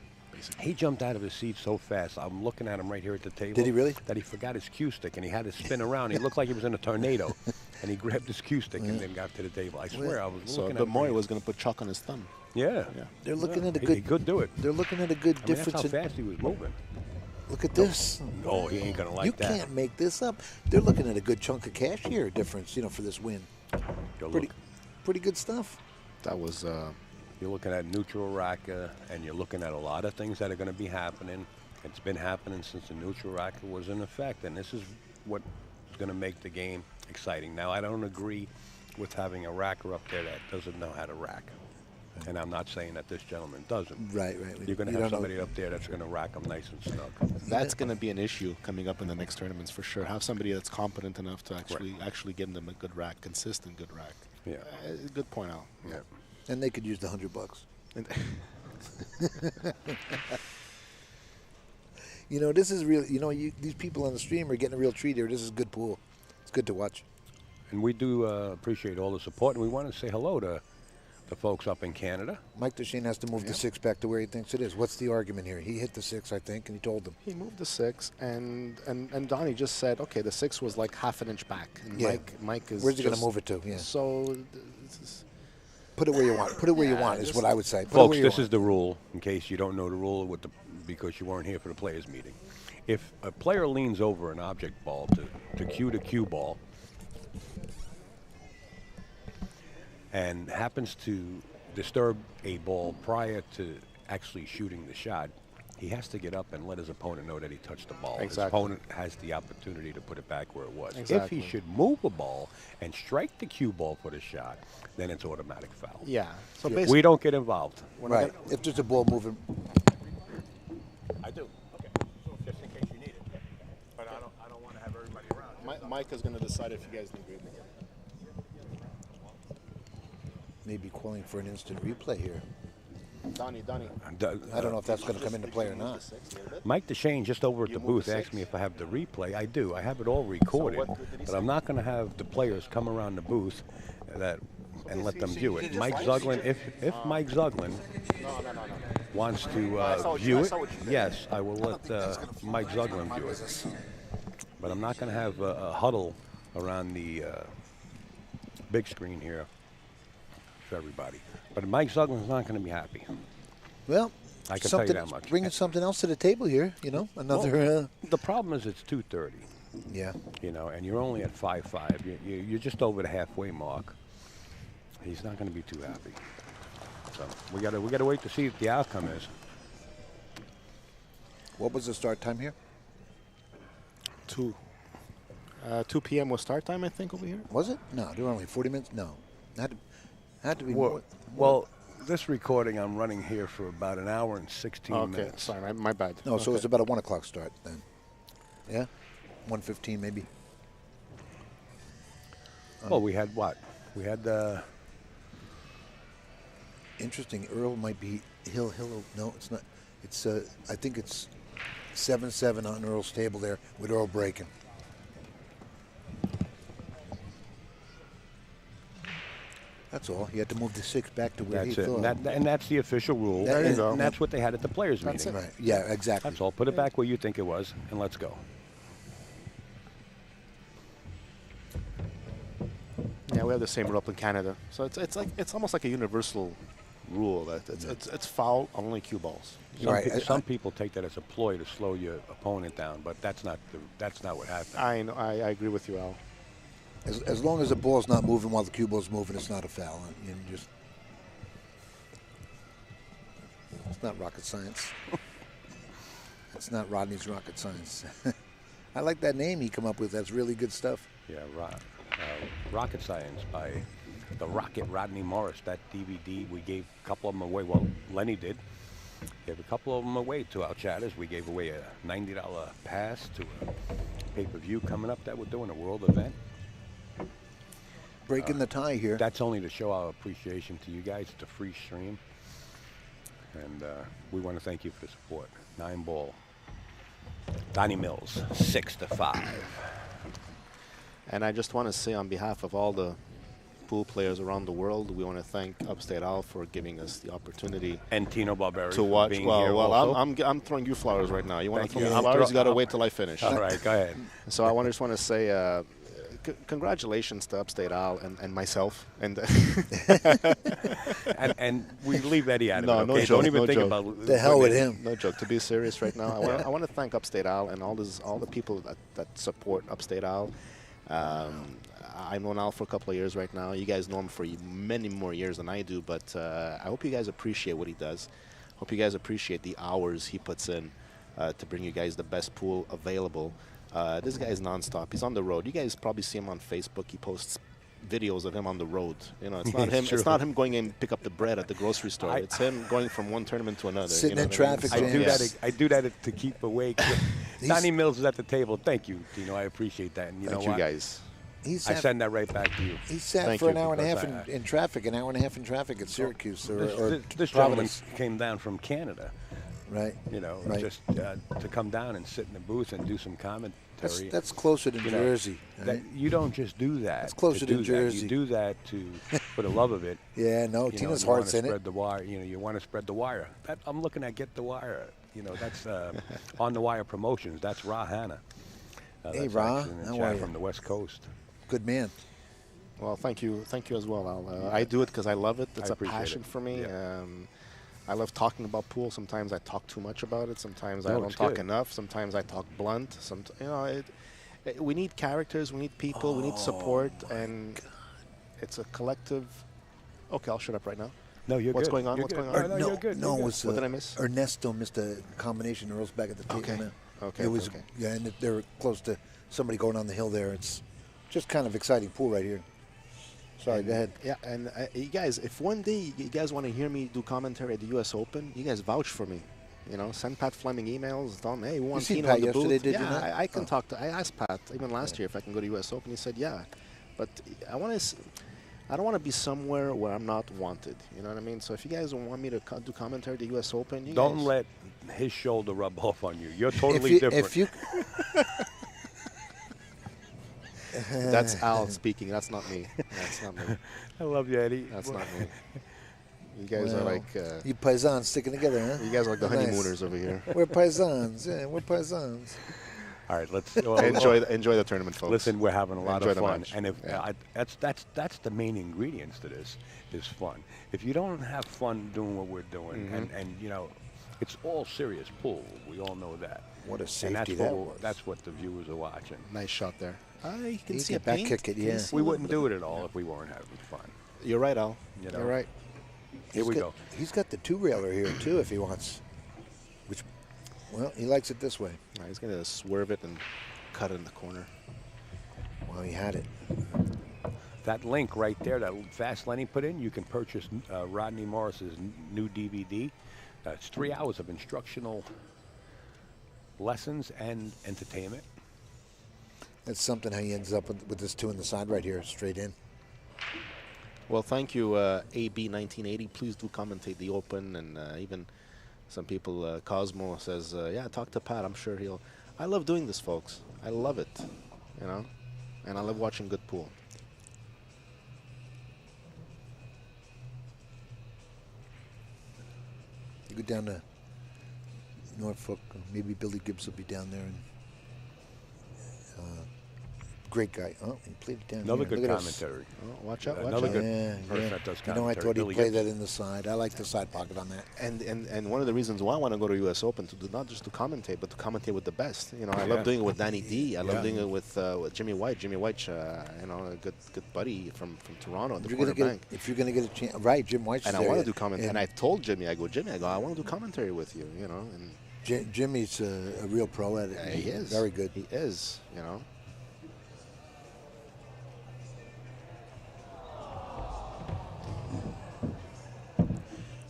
He jumped out of his seat so fast. I'm looking at him right here at the table. Did he really? That he forgot his cue stick and he had to spin around. He looked like he was in a tornado, and he grabbed his cue stick and then got to the table. I swear, I was looking at him. But Maury was going to put chalk on his thumb. Yeah. They're looking at a good. He could do it. They're looking at a good difference. That's how fast he was moving. Look at this. No, he ain't gonna like you that. You can't make this up. They're looking at a good chunk of cash here difference, for this win. Pretty good stuff. That was. You're looking at neutral rack, and you're looking at a lot of things that are going to be happening. It's been happening since the neutral rack was in effect, and this is what is going to make the game exciting. Now, I don't agree with having a racker up there that doesn't know how to rack. And I'm not saying that this gentleman doesn't. Right. You're going You to have don't know. somebody up there that's going to rack them nice and snug. That's going to be an issue coming up in the next tournaments for sure. Have somebody that's competent enough to actually give them a good rack, consistent good rack. Yeah. Good point, Al. Yeah. And they could use the $100. And You know, this is real. You know, these people on the stream are getting a real treat here. This is a good pool. It's good to watch. And we do appreciate all the support, and we want to say hello to the folks up in Canada. Mike Dechaine has to move the 6 back to where he thinks it is. What's the argument here? He hit the 6, I think, and he told them. he moved the 6, and Donny just said, okay, the 6 was like half an inch back. And Yeah. Mike is Where's he going to just- move it to? Yeah. So, Put it where you want. Put it where you want is just- what I would say. Put it Folks, where you this want. is the rule, in case you don't know the rule because you weren't here for the players' meeting. If a player leans over an object ball to cue the cue ball and happens to disturb a ball prior to actually shooting the shot, he has to get up and let his opponent know that he touched the ball. His Exactly. opponent has the opportunity to put it back where it was. Exactly. If he should move a ball and strike the cue ball for the shot, then it's automatic foul. yeah. So basically, We don't get involved. Right. If there's a ball moving. I do. Okay. So just in case you need it. But I don't want to have everybody around. Mike is going to decide if you guys agree. Maybe calling for an instant replay here. Donny. I don't know if that's going to come into play or not. Mike Dechaine just over at You the move booth the asked 6? me if I have the replay. I do. I have it all recorded, what did he but say? I'm not going to have the players come around the booth and let them view it. Mike Zuglin, if Mike Zuglin wants to view it, yes, I will let Mike Zuglin view it. But I'm not going to have a huddle around the big screen here for everybody. But Mike Zuglin's not going to be happy. Well, I can tell you that much. Bringing something else to the table here, you know, another. Well, the problem is it's 2:30. Yeah. You know, and you're only at 5-5. You're just over the halfway mark. He's not going to be too happy. So we got to wait to see what the outcome is. What was the start time here? 2 p.m. was start time, I think, over here. Was it? No, there were only 40 minutes. No, had to be Well, more. well, this recording I'm running here for about an hour and 16 Okay, minutes. sorry, my bad. No, so it was Okay. about a 1 o'clock start then. Yeah, 1:15 maybe. Well, we had what? We had Interesting. Earl might be Hill. No, it's not. It's I think it's 7-7 on Earl's table there with Earl breaking. That's all. He had to move the 6 back to where that's he it. thought. And that's the official rule. There you and, go. and that's what they had at the players' That's meeting. it. Right. Yeah, exactly. That's all. Put it back where you think it was, and let's go. Yeah, we have the same rule up in Canada, so it's almost like a universal rule that it's foul on only cue balls. Some people take that as a ploy to slow your opponent down, but that's not what happened. I know. I agree with you, Al. As long as the ball's not moving while the cue ball's moving, it's not a foul. It's not rocket science. It's not Rodney's rocket science. I like that name he come up with. That's really good stuff. Yeah, Rocket Science by the Rocket Rodney Morris. That DVD, we gave a couple of them away. Well, Lenny did. Gave a couple of them away to our chatters. We gave away a $90 pass to a pay-per-view coming up that we're doing, a world event. Breaking the tie here. That's only to show our appreciation to you guys. It's a free stream. And we want to thank you for the support. 9-ball. Donny Mills, 6-5. And I just want to say on behalf of all the pool players around the world, we want to thank Upstate Al for giving us the opportunity And Tino Barberi to watch. being Well, here well, also. I'm throwing you flowers right now. You want to Thank throw you. me I'll flowers? You got to throw- wait till I finish. All right, go ahead. So I just want to say congratulations to Upstate Al and myself. And and we leave Eddie out of No, it, no okay? joke, Don't even no think joke. about The hell with women. him. no joke, to be serious right now, I want to thank Upstate Al and all the people that support Upstate Al. I've known Al for a couple of years right now. You guys know him for many more years than I do, but I hope you guys appreciate what he does. Hope you guys appreciate the hours he puts in to bring you guys the best pool available. This guy is nonstop. He's on the road. You guys probably see him on Facebook. He posts videos of him on the road. You know, it's not It's him. true. It's not him going and pick up the bread at the grocery store. It's him going from one tournament to another. Sitting you know in what I mean? traffic I jams. do Yes. that. I do that to keep awake. Donny Mills is at the table. Thank you, Dino. I appreciate that. And you Thank know you what? guys. He I sat, send that right back to you. he sat Thank for you, an hour and a half because in traffic, an hour and a half in traffic at Syracuse or This gentleman Providence. came down from Canada, Right. you know, Right. just to come down and sit in the booth and do some commentary. That's closer to You know, Jersey. That, right? you don't just do that. That's closer to do that. Jersey. You do that for the love of it. Yeah, no, You Tina's know, you heart's wanna in it. spread the wire. You know, you want to spread the wire. I'm looking at Get the Wire. You know, that's On the Wire Promotions. That's Ra Hanna. Hey, That's Ra, actually in the how chat are you? from the West Coast. Good man. Well, thank you as well, Al. I do it because I love it. It's a appreciate passion it. for me. Yeah. I love talking about pool. Sometimes I talk too much about it. Sometimes I No, don't it's talk good. enough. Sometimes I talk blunt. You know, we need characters. We need people. We need support, and it's a collective. Okay, I'll shut up right now. No, you're What's good. going on? You're What's good. going on? No, no, you're good. no, You're it good. was What did I miss? Ernesto missed a combination. Earl's back at the table Okay. now. Okay, It was okay. yeah, and they were close to somebody going on the hill there. It's just kind of exciting pool right here. Sorry, go ahead. Yeah, and you guys, if one day you guys want to hear me do commentary at the U.S. Open, you guys vouch for me. You know, send Pat Fleming emails. Tell him, hey, we want seen Tino Pat in the yesterday, booth. did you Yeah, not? I can Oh. talk to. I asked Pat even last year if I can go to U.S. Open. He said, yeah, but I want to. I don't want to be somewhere where I'm not wanted. You know what I mean? So if you guys want me to do commentary at the U.S. Open, you Don't guys, let his shoulder rub off on you. You're totally different. If you That's Al speaking. That's not me. That's not me. I love you, Eddie. That's not me. You guys are Well, like. you paisans sticking together, huh? You guys are like the Nice. honeymooners over here. We're paisans. Yeah, we're paisans. All right, let's enjoy the tournament, folks. Listen, we're having a lot Enjoy of the fun, match. and if Yeah. that's the main ingredients to this is fun. If you don't have fun doing what we're doing, Mm-hmm. and you know, it's all serious pool. We all know that. What a And safety that's that what was. that's what the viewers are watching. Nice shot there. You can He see can a back paint. kick it, Can you yeah. see We a little wouldn't bit? do it at all if we weren't having fun. You're right, Al. You know? You're right. Here we He's go. got- He's got the two-railer here, too, if he wants. Which, well, he likes it this way. He's going to swerve it and cut it in the corner. Well, he had it. That link right there, that fast lane he put in, you can purchase Rodney Morris's new DVD. It's 3 hours of instructional lessons and entertainment. That's something how he ends up with this two in the side right here, straight in. Well, thank you, AB1980. Please do commentate the Open, and even some people, Cosmo says, yeah, talk to Pat. I'm sure he'll. I love doing this, folks. I love it, you know, and I love watching good pool. You go down to Norfolk, maybe Billy Gibbs will be down there. And great guy. Oh, he played it down Another here. good Look at us. commentary. Oh, watch out, watch Another out. good Yeah, person yeah. that does You know, I commentary. thought he'd Billy play Gibbs. that in the side. I like the side pocket on that. And one of the reasons why I want to go to U.S. Open to do not just to commentate, but to commentate with the best. You know, I Yeah. love doing it with Danny D. I love Yeah. doing it with Jimmy White. Jimmy White, you know, a good buddy from Toronto, the If you're corner bank. gonna get a chance, right? Jim White's And I there. want to do commentary. And And I told Jimmy, I want to do commentary with you. You know, and Jimmy's a real pro at it. he is very good. He is. You know.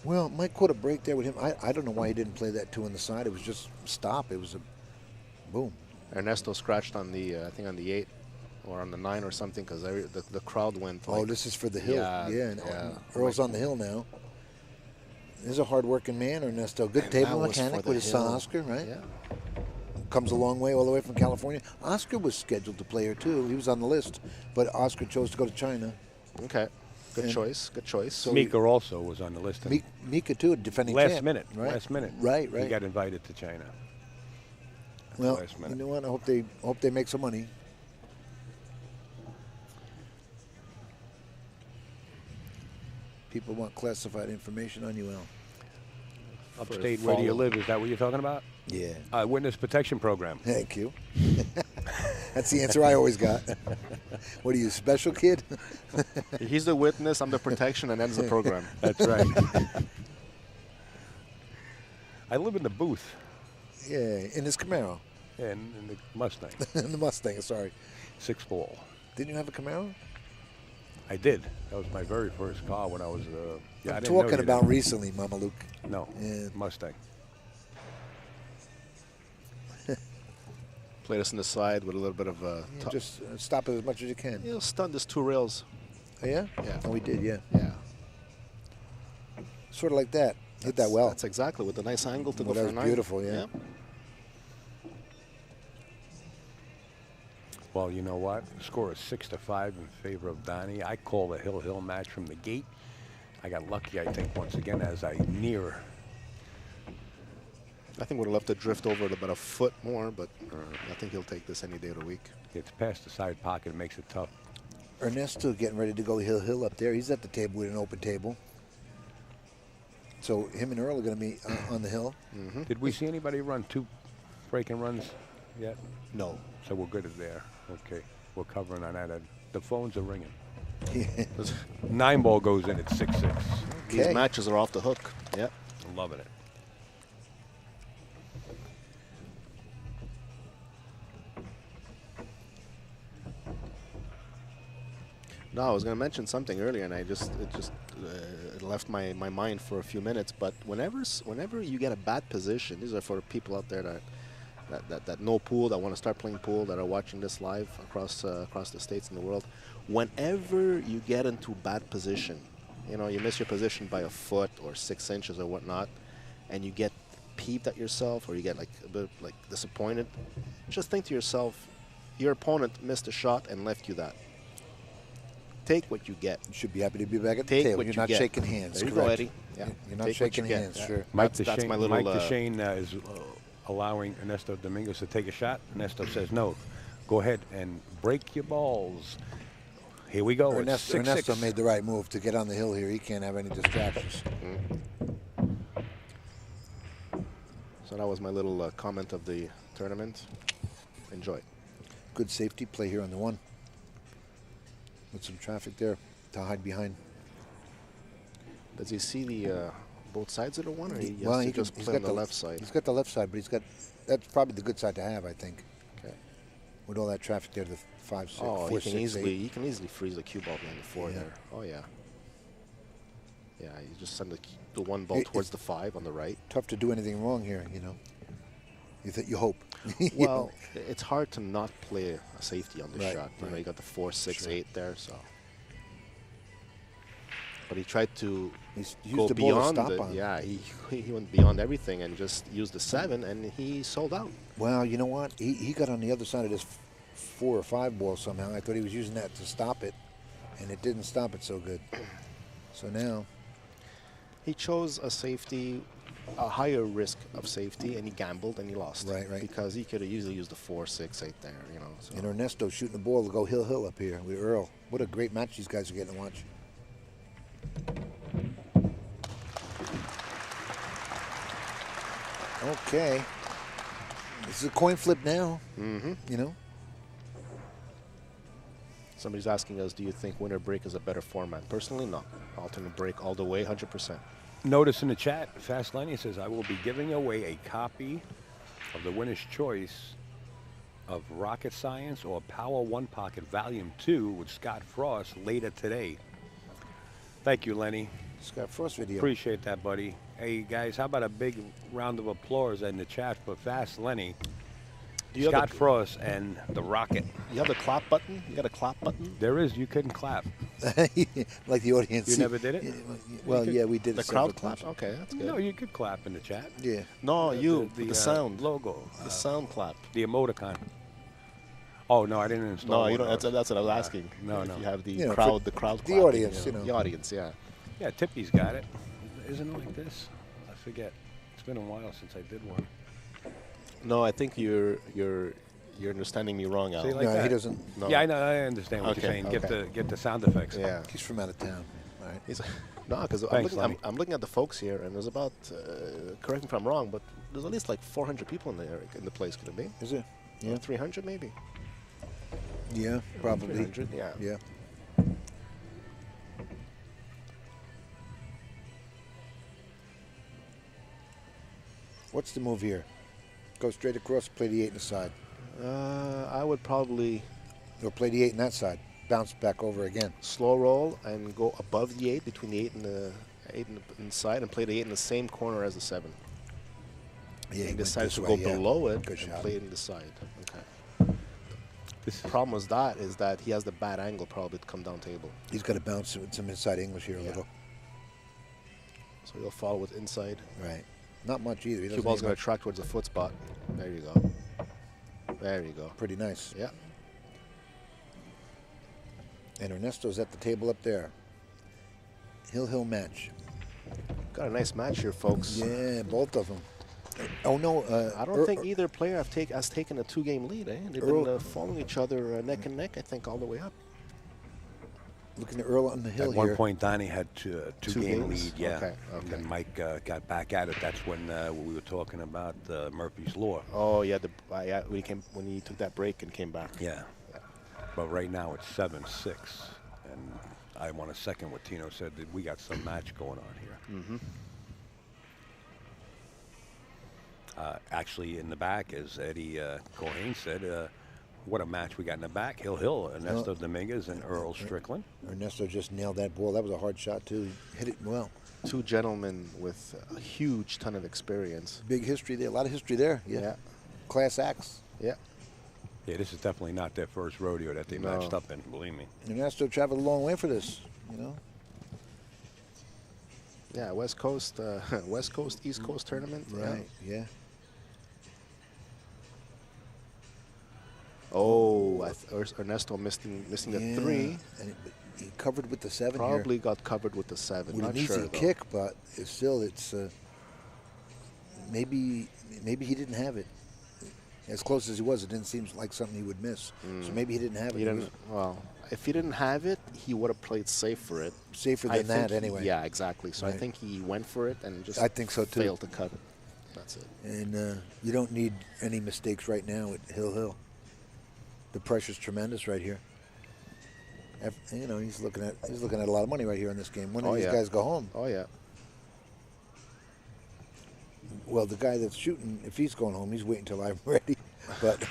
Well, Mike caught a break there with him. I don't know why he didn't play that two on the side. It was just stop. It was a boom. Ernesto scratched on the I think on the 8 or on the 9 or something because the crowd went. Oh, like, this is for the hill. Yeah, and yeah. Earl's on the hill now. He's a hard-working man, Ernesto. Good And table that was mechanic for the with his son hill. Oscar, right? Yeah. Comes a long way, all the way from California. Oscar was scheduled to play here too. He was on the list, but Oscar chose to go to China. Okay. Good And- choice. Good choice. So Mika also was on the list. and Mika too, defending last champ, minute. right? Last minute. Right, He right. got invited to China. Well, last minute. you know what? I hope they make some money. People want classified information on you, Al. Upstate, where do you follow- live? Is that what you're talking about? Yeah. Witness protection program. Thank you. That's the answer I always got. What are you, special kid? He's the witness, I'm the protection, and ends the program. That's right. I live in the booth Yeah, in his Camaro. in the Mustang. In the Mustang, sorry. 6 ball. Didn't you have a Camaro? I did. That was my very first car when I was. Yeah, I I'm didn't know talking you about did. recently, Mama Luke. No, Yeah. Mustang. Played us in the side with a little bit of Just stop it as much as you can. He'll stun this 2 rails. Oh, yeah? Yeah. Oh, we did, yeah. Yeah. Sort of like that. Hit that well. That's exactly with a nice angle to Well, go that for a was 9. beautiful, yeah. Well, you know what? The score is 6-5 in favor of Donny. I call the hill match from the gate. I got lucky, I think, once again as I near. I think we'd have left to drift over it about a foot more, but I think he'll take this any day of the week. It's past the side pocket. It makes it tough. Ernesto getting ready to go hill up there. He's at the table with an open table. So him and Earl are going to be on the hill. Mm-hmm. Did we see anybody run 2 breaking runs yet? No. So we're good at there. Okay. We're covering on that. The phones are ringing. 9 ball goes in at 6-6. These matches are off the hook. Yeah. I'm loving it. No, I was going to mention something earlier, and it just left my mind for a few minutes. But whenever you get a bad position, these are for people out there that know pool, that want to start playing pool, that are watching this live across the states and the world. Whenever you get into bad position, you know, you miss your position by a foot or 6 inches or whatnot, and you get peeved at yourself, or you get like a bit like disappointed, just think to yourself, your opponent missed a shot and left you that. Take what you get. You should be happy to be back at the Take table. what You're you not get. shaking hands. There you correct. go, Eddie. Yeah. You're not Take what shaking you get. hands, Yeah. sure. Mike That's Dechaine, my little. Mike Dechaine is allowing Ernesto Domingos to take a shot. Ernesto says no. Go ahead and break your balls. Here we go. Ernesto, It's 6-6. Ernesto made the right move to get on the hill here. He can't have any distractions. So that was my little comment of the tournament. Enjoy. Good safety play here on the 1. With some traffic there to hide behind. Does he see the both sides of the 1, or he Well, has he to just he's play on got the left side? He's got the left side, but that's probably the good side to have, I think. Okay. With all that traffic there, the 5, 6, Oh, 4, he 6, 8. can easily freeze the cue ball behind the 4 Yeah. there. Oh yeah. Yeah, you just send the 1 ball towards the 5 on the right. Tough to do anything wrong here, you know. You hope. Well, it's hard to not play a safety on this Right, shot. You know, right. you got the 4, 6, Sure. 8 there, so. But he tried to He's go used the ball to beyond stop it. on. Yeah, he went beyond everything and just used the 7, and he sold out. Well, you know what? He got on the other side of this 4 or 5 ball somehow. I thought he was using that to stop it, and it didn't stop it so good. So now, He chose a safety, a higher risk of safety, and he gambled and he lost. Right, right. Because he could have easily used the 4, 6, 8 there, you know. So. and Ernesto shooting the ball to go hill up here with Earl. What a great match these guys are getting to watch. Okay. This is a coin flip now. Mm-hmm. You know? Somebody's asking us, do you think winner break is a better format? Personally, no. Alternate break all the way, 100%. Notice in the chat, Fast Lenny says, I will be giving away a copy of the winner's choice of Rocket Science or Power One Pocket Volume 2 with Scott Frost later today. Thank you, Lenny. Scott Frost video. Appreciate that, buddy. Hey, guys, how about a big round of applause in the chat for Fast Lenny, Scott Frost, and the Rocket. You have the clap button? You got a clap button? There is. You couldn't clap. Like the audience. You never did it? Well, yeah, we did The it several crowd clap? times. Okay, that's good. No, you could clap in the chat. Yeah. No, the sound. Logo. The sound clap. The emoticon. Oh, no, I didn't install No, you one don't. of That's what I was those. asking. No, If no. you have the You know, crowd, for the crowd the clapping, audience, you know. The audience, yeah. Yeah, Tippy's got it. Isn't it like this? I forget. It's been a while since I did one. No, I think you're understanding me wrong, Al. See, like No, that? he doesn't. No. Yeah, I know. I understand what Okay, you're saying. okay. Get the sound effects. Yeah. He's from out of town. All right. He's, no, because Thanks, Lenny. I'm looking at the folks here, and there's about, correct me if I'm wrong, but there's at least like 400 people in the place, could it be? Is it? Yeah. 300 maybe? Yeah, probably. 300, yeah. Yeah. What's the move here? Go straight across, play the 8 in the side. I would probably, Or play the 8 in that side. bounce back over again. Slow roll and go above the 8, between the 8 and the 8 and the inside, and play the 8 in the same corner as the 7. Yeah, He decided to go below it Good and shot. play it in the side. Okay. The problem with that is that he has the bad angle probably to come down table. He's got to bounce with some inside English here a little. So he'll follow with inside. Right. Not much either. Cue ball's going to track towards the foot spot. There you go. There you go. Pretty nice. Yeah. And Ernesto's at the table up there. Hill match. Got a nice match here, folks. Yeah, both of them. Oh, no. I don't think either player has taken a 2-game lead. They've been following each other neck and neck, I think, all the way up. Looking at Earl on the hill At here. one point, Donny had two-game lead, yeah. Okay. And then Mike got back at it. That's when we were talking about Murphy's Law. Oh, yeah, when he took that break and came back. Yeah. But right now it's 7-6. And I want to second what Tino said, that we got some match going on here. Mm-hmm. Actually, in the back, as Eddie Cohen said, what a match we got in the back. Hill, Ernesto Dominguez, and Earl Strickland. Ernesto just nailed that ball. That was a hard shot, too. He hit it well. Two gentlemen with a huge ton of experience. Big history there. A lot of history there. Yeah. Class acts. Yeah. Yeah, this is definitely not their first rodeo that they matched up in, believe me. And Ernesto traveled a long way for this, you know. Yeah, West Coast, East Coast tournament. Right, yeah. Oh, Ernesto missing the 3. And he covered with the 7 Probably here. got covered with the 7. With Not an easy sure, kick, but it's maybe he didn't have it. As close as he was, it didn't seem like something he would miss. So maybe he didn't have it. Well, if he didn't have it, he would have played safe for it. Safer than that, anyway. Yeah, exactly. So Right. I think he went for it and just I think so, too. failed to cut it. That's it. And you don't need any mistakes right now at Hill. The pressure's tremendous right here. You know, he's looking at a lot of money right here in this game. When do these guys go home? Oh, yeah. Well, the guy that's shooting, if he's going home, he's waiting until I'm ready. But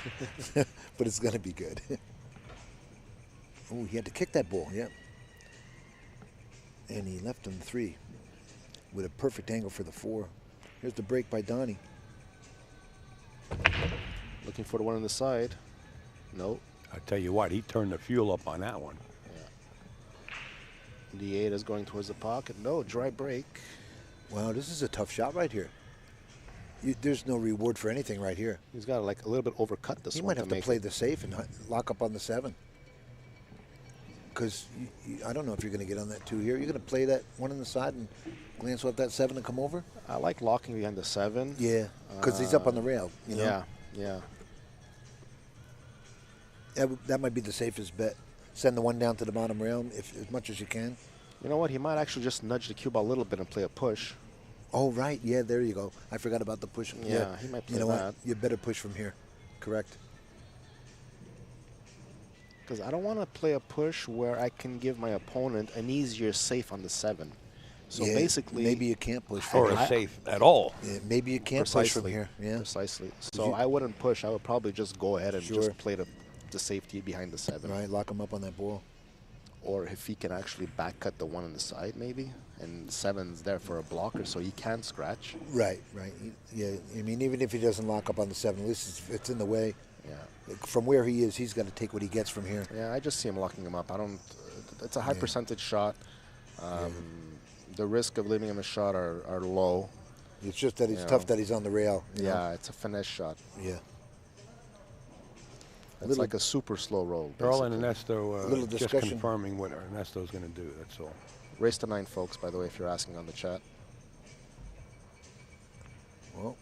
but it's going to be good. Oh, he had to kick that ball, yeah. And he left him 3 with a perfect angle for the 4. Here's the break by Donny. Looking for the one on the side. Nope. I tell you what, he turned the fuel up on that one. Yeah. The 8 is going towards the pocket. No, dry break. Wow, this is a tough shot right here. There's no reward for anything right here. He's got to like a little bit overcut this He one. might have to play the safe and lock up on the 7. Because I don't know if you're going to get on that 2 here. You're going to play that one on the side and glance off that 7 and come over? I like locking behind the 7. Yeah, because he's up on the rail. You know? Yeah. That might be the safest bet. Send the one down to the bottom rail as much as you can. You know what? He might actually just nudge the cue ball a little bit and play a push. Oh, right. Yeah, there you go. I forgot about the push. Yeah, he might play you know that. What? You better push from here. Correct. Because I don't want to play a push where I can give my opponent an easier safe on the 7. So basically, maybe you can't push Or from a here. safe at all. Yeah, maybe you can't push from here. Yeah. Precisely. So I wouldn't push. I would probably just go ahead and just play the safety behind the 7. Right, lock him up on that ball. Or if he can actually back cut the one on the side, maybe, and 7's there for a blocker, so he can scratch. Right. Yeah, I mean, even if he doesn't lock up on the 7, at least it's in the way. Yeah. From where he is, he's got to take what he gets from here. Yeah, I just see him locking him up. I don't. It's a high percentage shot. The risk of leaving him a shot are low. It's just that it's tough that he's on the rail. You know? It's a finesse shot. Yeah. It's like a super slow roll. Earl and Ernesto little just discussion. confirming what Ernesto's going to do, that's all. Race to 9, folks, by the way, if you're asking on the chat. Well,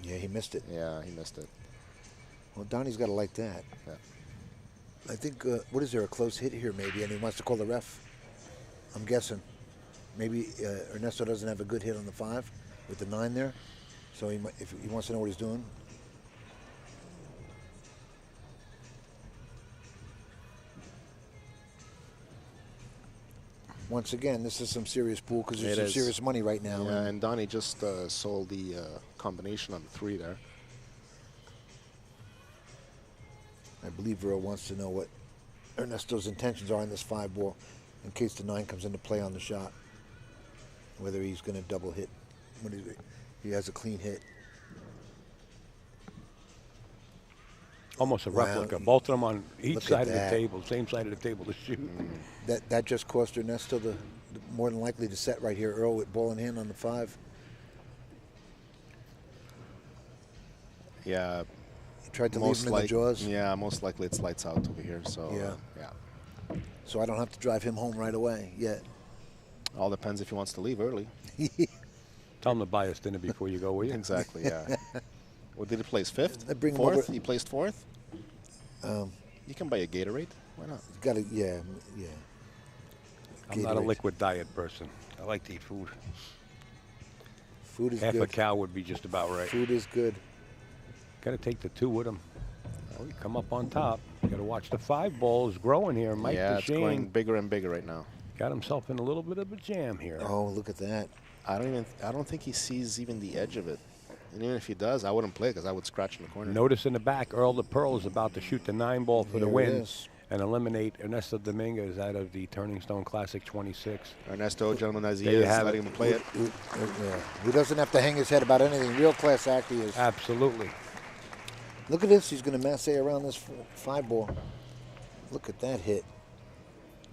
yeah, he missed it. Yeah, he missed it. Well, Donnie's got to like that. Yeah. I think, what is there, a close hit here maybe, and he wants to call the ref? I'm guessing. Maybe Ernesto doesn't have a good hit on the 5 with the 9 there, so if he wants to know what he's doing. Once again, this is some serious pool because there's some serious money right now. Yeah, and Donny just sold the combination on the 3 there. I believe Verona wants to know what Ernesto's intentions are on this 5 ball in case the 9 comes into play on the shot. Whether he's going to double hit. What is it? He has a clean hit. Almost a replica. Both of them on each side of the table, same side of the table to shoot. That just cost Ernesto the more than likely to set right here. Earl with ball in hand on the 5. Yeah. He tried to leave him in the jaws. Yeah, most likely it's lights out over here. So yeah. So I don't have to drive him home right away yet. All depends if he wants to leave early. Tell him to buy us dinner before you go, will you? Exactly, yeah. What did he place? 5th? Bring him 4th? over. He placed 4th? You can buy a Gatorade. Why not? Got to, yeah. I'm not a liquid diet person. I like to eat food. Food is Half good. a cow would be just about right. Food is good. Got to take the 2 with him. Oh, you come up on top. You got to watch the 5 ball is growing here. Mike Yeah, it's going Dechaine bigger and bigger right now. got himself in a little bit of a jam here. Oh, look at that. I don't think he sees even the edge of it. And even if he does, I wouldn't play because I would scratch in the corner. Notice in the back, Earl the Pearl is about to shoot the 9 ball for the Here it win is. and eliminate Ernesto Dominguez out of the Turning Stone Classic 26. Ernesto, gentleman as he There you is, have letting it. him play it. Yeah. He doesn't have to hang his head about anything. Real class act he is. Absolutely. Look at this. He's going to massé around this 5 ball. Look at that hit.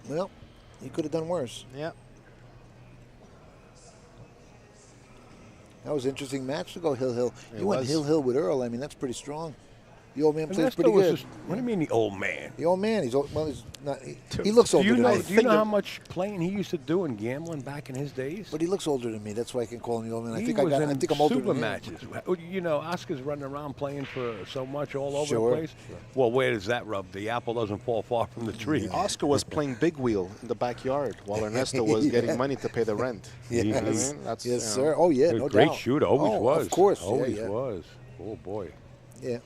Well, he could have done worse. Yeah. That was an interesting match to go Hill-Hill. It You went was. Hill-Hill with Earl. I mean, that's pretty strong. The old man plays Ernesto pretty was good. just, what do you mean the old man? The old man, he's old. Well, he's not. He looks older Do you than know, me. do you know how much playing he used to do and gambling back in his days? But he looks older than me. That's why I can call him the old man. He I think was in I think I'm older super than him. matches. You know, Oscar's running around playing for so much all over Sure, the place. sure. Well, where does that rub? The apple doesn't fall far from the tree. Oscar was playing big wheel in the backyard while Ernesto was getting money to pay the rent. Yes, You know what I mean? That's, yes, you know. sir. Oh yeah, He no was a great doubt. shooter, always Oh, was. Of course, Always yeah. was. Oh boy. Yeah.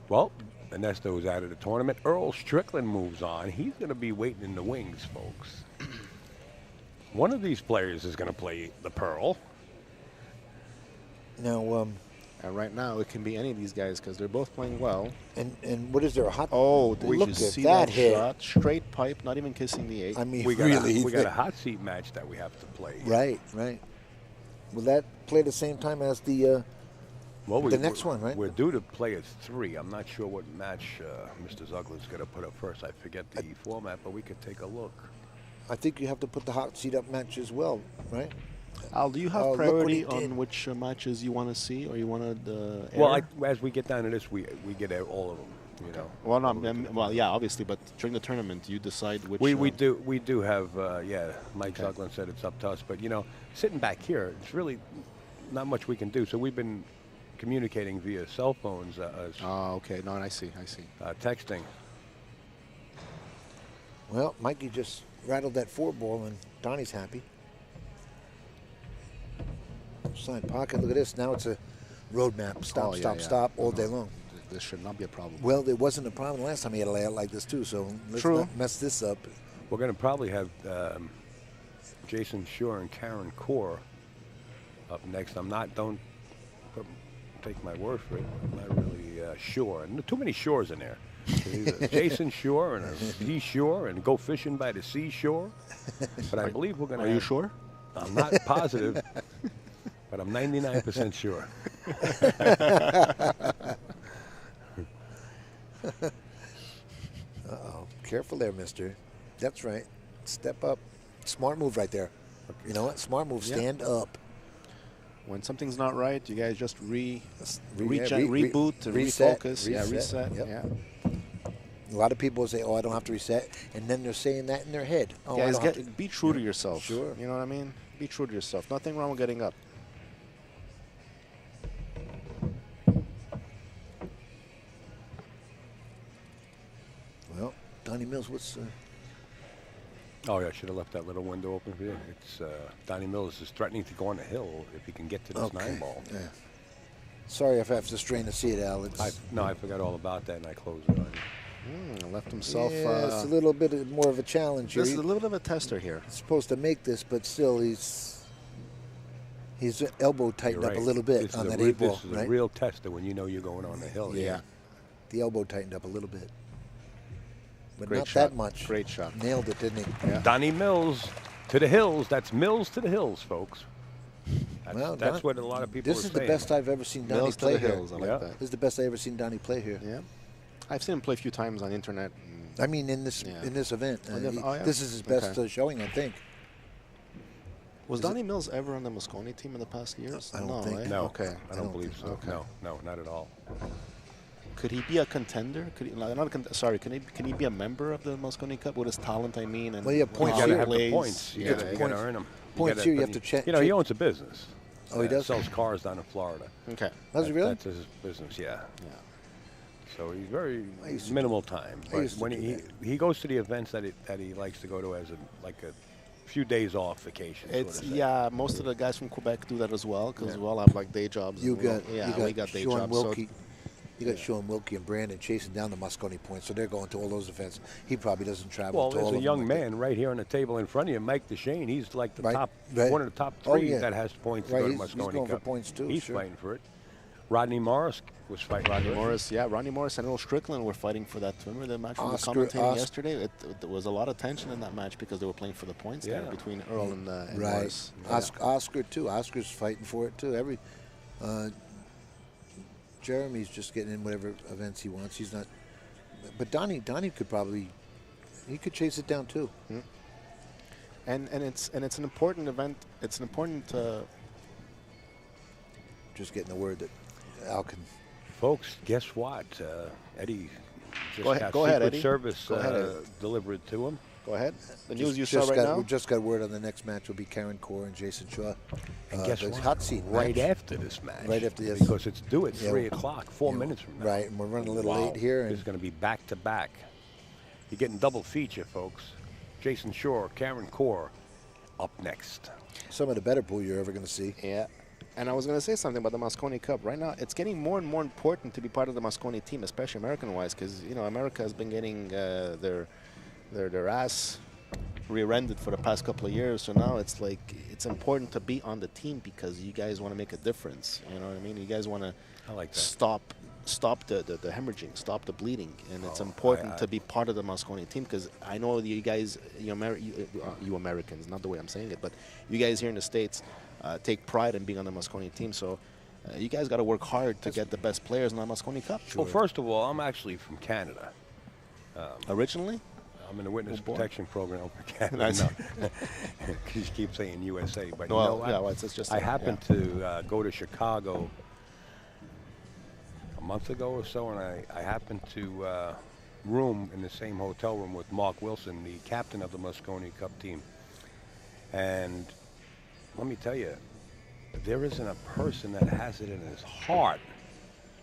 Well, Ernesto's out of the tournament. Earl Strickland moves on. He's going to be waiting in the wings, folks. One of these players is going to play the Pearl. Now, And right now, it can be any of these guys because they're both playing well. and what is there a hot? Oh, did look you at see that that hit. shot? Straight pipe, not even kissing the 8. I mean, We got, really. we got a hot seat match that we have to play. Right, right. Will that play the same time as the? Well, The next one, right? We're due to play at 3. I'm not sure what match Mr. Zugler's going to put up first. I forget the format, but we could take a look. I think you have to put the hot seat up match as well, right? Al, do you have look what priority he did. on which matches you want to see or you want to Well, as we get down to this, we get all of them. You know. Well, no, well, yeah, obviously, but during the tournament, you decide which. We do have Mike Zuglin said it's up to us, but you know, sitting back here, it's really not much we can do. So we've been communicating via cell phones, Oh, okay. No, I see. texting. Well, Mikey just rattled that 4 ball, and Donnie's happy. Side pocket. Look at this. Now it's a road map. Stop, Oh, yeah, stop, yeah. stop all No, day long. This should not be a problem. Well, there wasn't a problem last time he had a layout like this too. So let's True. not mess this up. We're going to probably have Jason Shore and Karen Core up next. Don't take my word for it. I'm not really sure. And too many shores in there. There's a Jason Shore and a Lee Shore and go fishing by the seashore. But I believe we're going to. Are you sure? I'm not positive, but I'm 99% sure. Uh-oh. Careful there, mister. That's right. Step up. Smart move right there. You know what? Smart move. Yeah. Stand up. When something's not right, you guys just Reboot. refocus. Yeah, reset. Yep. Yeah. A lot of people say, "Oh, I don't have to reset," and then they're saying that in their head. Oh, I Guys, don't have to. be true to yourself. Sure. You know what I mean? Be true to yourself. Nothing wrong with getting up. Well, Donnie Mills, what's? Oh, yeah, I should have left that little window open for you. It's Donnie Mills is threatening to go on the hill if he can get to this 9 ball. Yeah. Sorry if I have to strain to see it, Al. I forgot all about that, and I closed it on you. Left himself. Yeah, it's a little bit more of a challenge here. This is a little bit of a tester here. He's supposed to make this, but still, he's elbow tightened You're up right. a little bit This is on a that real- 8 ball, This is right? a real tester when you know you're going on the hill. Yeah. The elbow tightened up a little bit. but Great not shot. that much. Great shot. Nailed it, didn't he? Yeah. Donny Mills to the hills. That's Mills to the hills, folks. That's what a lot of people This are is the saying. best I've ever seen Donny Mills to play the here. hills. I like Yeah. that. This is the best I ever seen Donny play here. Yeah. I've seen him play a few times on the internet. I mean, in this event, Oh, yeah? this is his best Okay. showing, I think. Was Donny Mills ever on the Mosconi team in the past years? I don't think. eh? No, Okay. I don't believe so. Okay. No, not at all. Could he be a contender? Could he, not a sorry, can he be a member of the Mosconi Cup with his talent? I mean, and Well, yeah, You points how gotta he have the plays? points. You Yeah, gotta points- earn them. points here, you have to check- You know, he check- owns a business. Oh, he does? Sells cars down in Florida. Okay. Does he really? That's his business, yeah. Yeah. So he's very I used to minimal time. I But used to when do he goes to the events that he likes to go to as a few days off vacation. sort It's of thing. yeah. Most of the guys from Quebec do that as well because Yeah. we all have like day jobs. You and we all- got, we got day Sean jobs. Wilkie. You got Sean Wilkie and Brandon chasing down the Mosconi points, so they're going to all those events. He probably doesn't travel Well, to all there's of a them young like that. man right here on the table in front of you, Mike Dechaine. He's like the Right, top, right. one of the top Oh, three yeah. that has points Right, to go to he's Mosconi going for Cup. points too, He's sure. fighting for it. Rodney Morris was fighting. Rodney Morris and Earl Strickland were fighting for that. Remember the match we were commentating yesterday? There was a lot of tension in that match because they were playing for the points there Yeah. between Earl and Right. Morris. Oscar too. Oscar's fighting for it too. Jeremy's just getting in whatever events he wants. He's not. But Donny could probably. He could chase it down too. And it's an important event. It's an important. Just getting the word that Al can. Folks, guess what? Eddie just Go ahead- got go ahead, Secret Eddie. Service Go ahead, delivered to him. Go ahead. The news you just saw right got, now. We just got word on the next match will be Karen Core and Jason Shaw. And guess the what? Hot seat right match. after this match. Right after this. Because it's due at Yeah, 3 o'clock, 4 yeah, minutes from now. Right, and we're running a little Wow. late here. This And is going to be back to back. You're getting double feature, folks. Jason Shore, Karen Core, up next. some of the better pool you're ever going to see. Yeah. And I was going to say something about the Mosconi Cup. Right now, it's getting more and more important to be part of the Mosconi team, especially American-wise, because America has been getting their ass rear-ended for the past couple of years. So now it's like it's important to be on the team because you guys want to make a difference. You know what I mean? You guys want to I like that. stop the hemorrhaging, stop the bleeding, and it's important to be part of the Mosconi team because I know you guys, you Americans, not the way I'm saying it, but you guys here in the States take pride in being on the Mosconi team. So you guys got to work hard to get the best players in the Mosconi Cup. Well, first of all, I'm actually from Canada. Originally? I'm in the witness boy. protection program for Canada. Nice. No. You keep saying USA, but Well, you know what? yeah, well, it's just I happened to go to Chicago a month ago or so, and I happened to room in the same hotel room with Mark Wilson, the captain of the Mosconi Cup team. And let me tell you, there isn't a person that has it in his heart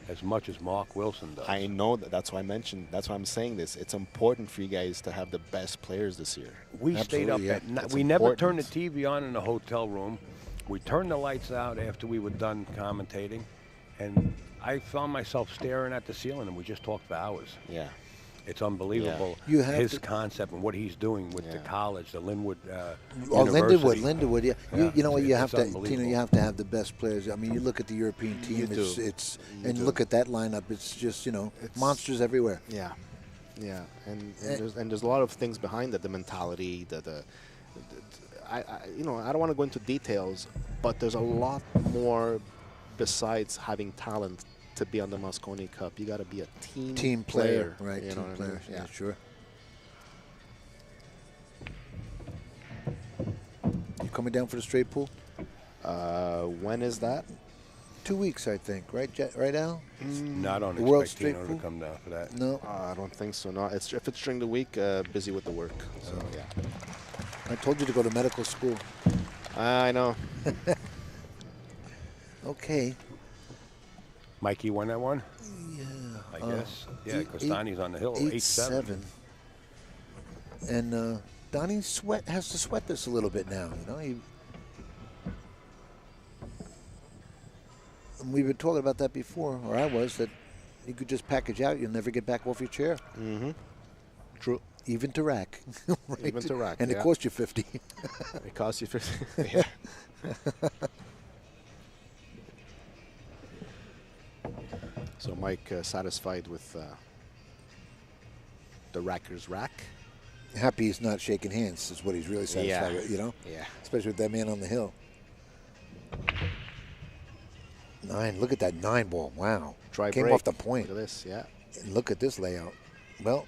as much as Mark Wilson does. I know that. That's why I mentioned. That's why I'm saying this. It's important for you guys to have the best players this year. We stayed up Absolutely, yeah. at night. That's We never important. turned the TV on in the hotel room. We turned the lights out after we were done commentating, and I found myself staring at the ceiling, and we just talked for hours. Yeah. It's unbelievable. You have his to- concept and what he's doing with the Yeah. college, the Linwood Oh, University. Lindenwood, yeah. Yeah, You know what? You it's have to, unbelievable. you have to have the best players. I mean, you look at the European team. You do. It's You and do. look at that lineup. It's just It's- monsters everywhere. Yeah, yeah, and there's a lot of things behind it. The mentality, I don't want to go into details, but there's a lot more besides having talent to be on the Mosconi Cup. You got to be a team Player, right? You know Team what I player. mean? Yeah, sure. You coming down for the straight pool? When is that? 2 weeks, I think. Right, right, Al? No, I don't The World expect Street Tino Pool? to come down for that. No, I don't think so. No, if it's during the week, busy with the work. So yeah, I told you to go to medical school. I know. Okay. Mikey won that one, Yeah. I guess. Yeah, because eight- Donnie's on the hill, 8-7. And Donnie has to sweat this a little bit now. And we've been talking about that before, or I was, that you could just package out. You'll never get back off your chair. Mm-hmm. True. Even to rack. Right? Even to rack, And yeah. it cost you 50. It costs you 50. Yeah. So Mike satisfied with the racker's rack. Happy he's not shaking hands is what he's really satisfied Yeah. with, you know? Yeah. Especially with that man on the hill. 9. Look at that 9 ball. Wow. Try Came break. off the point. Look at this, yeah. And look at this layout. Well,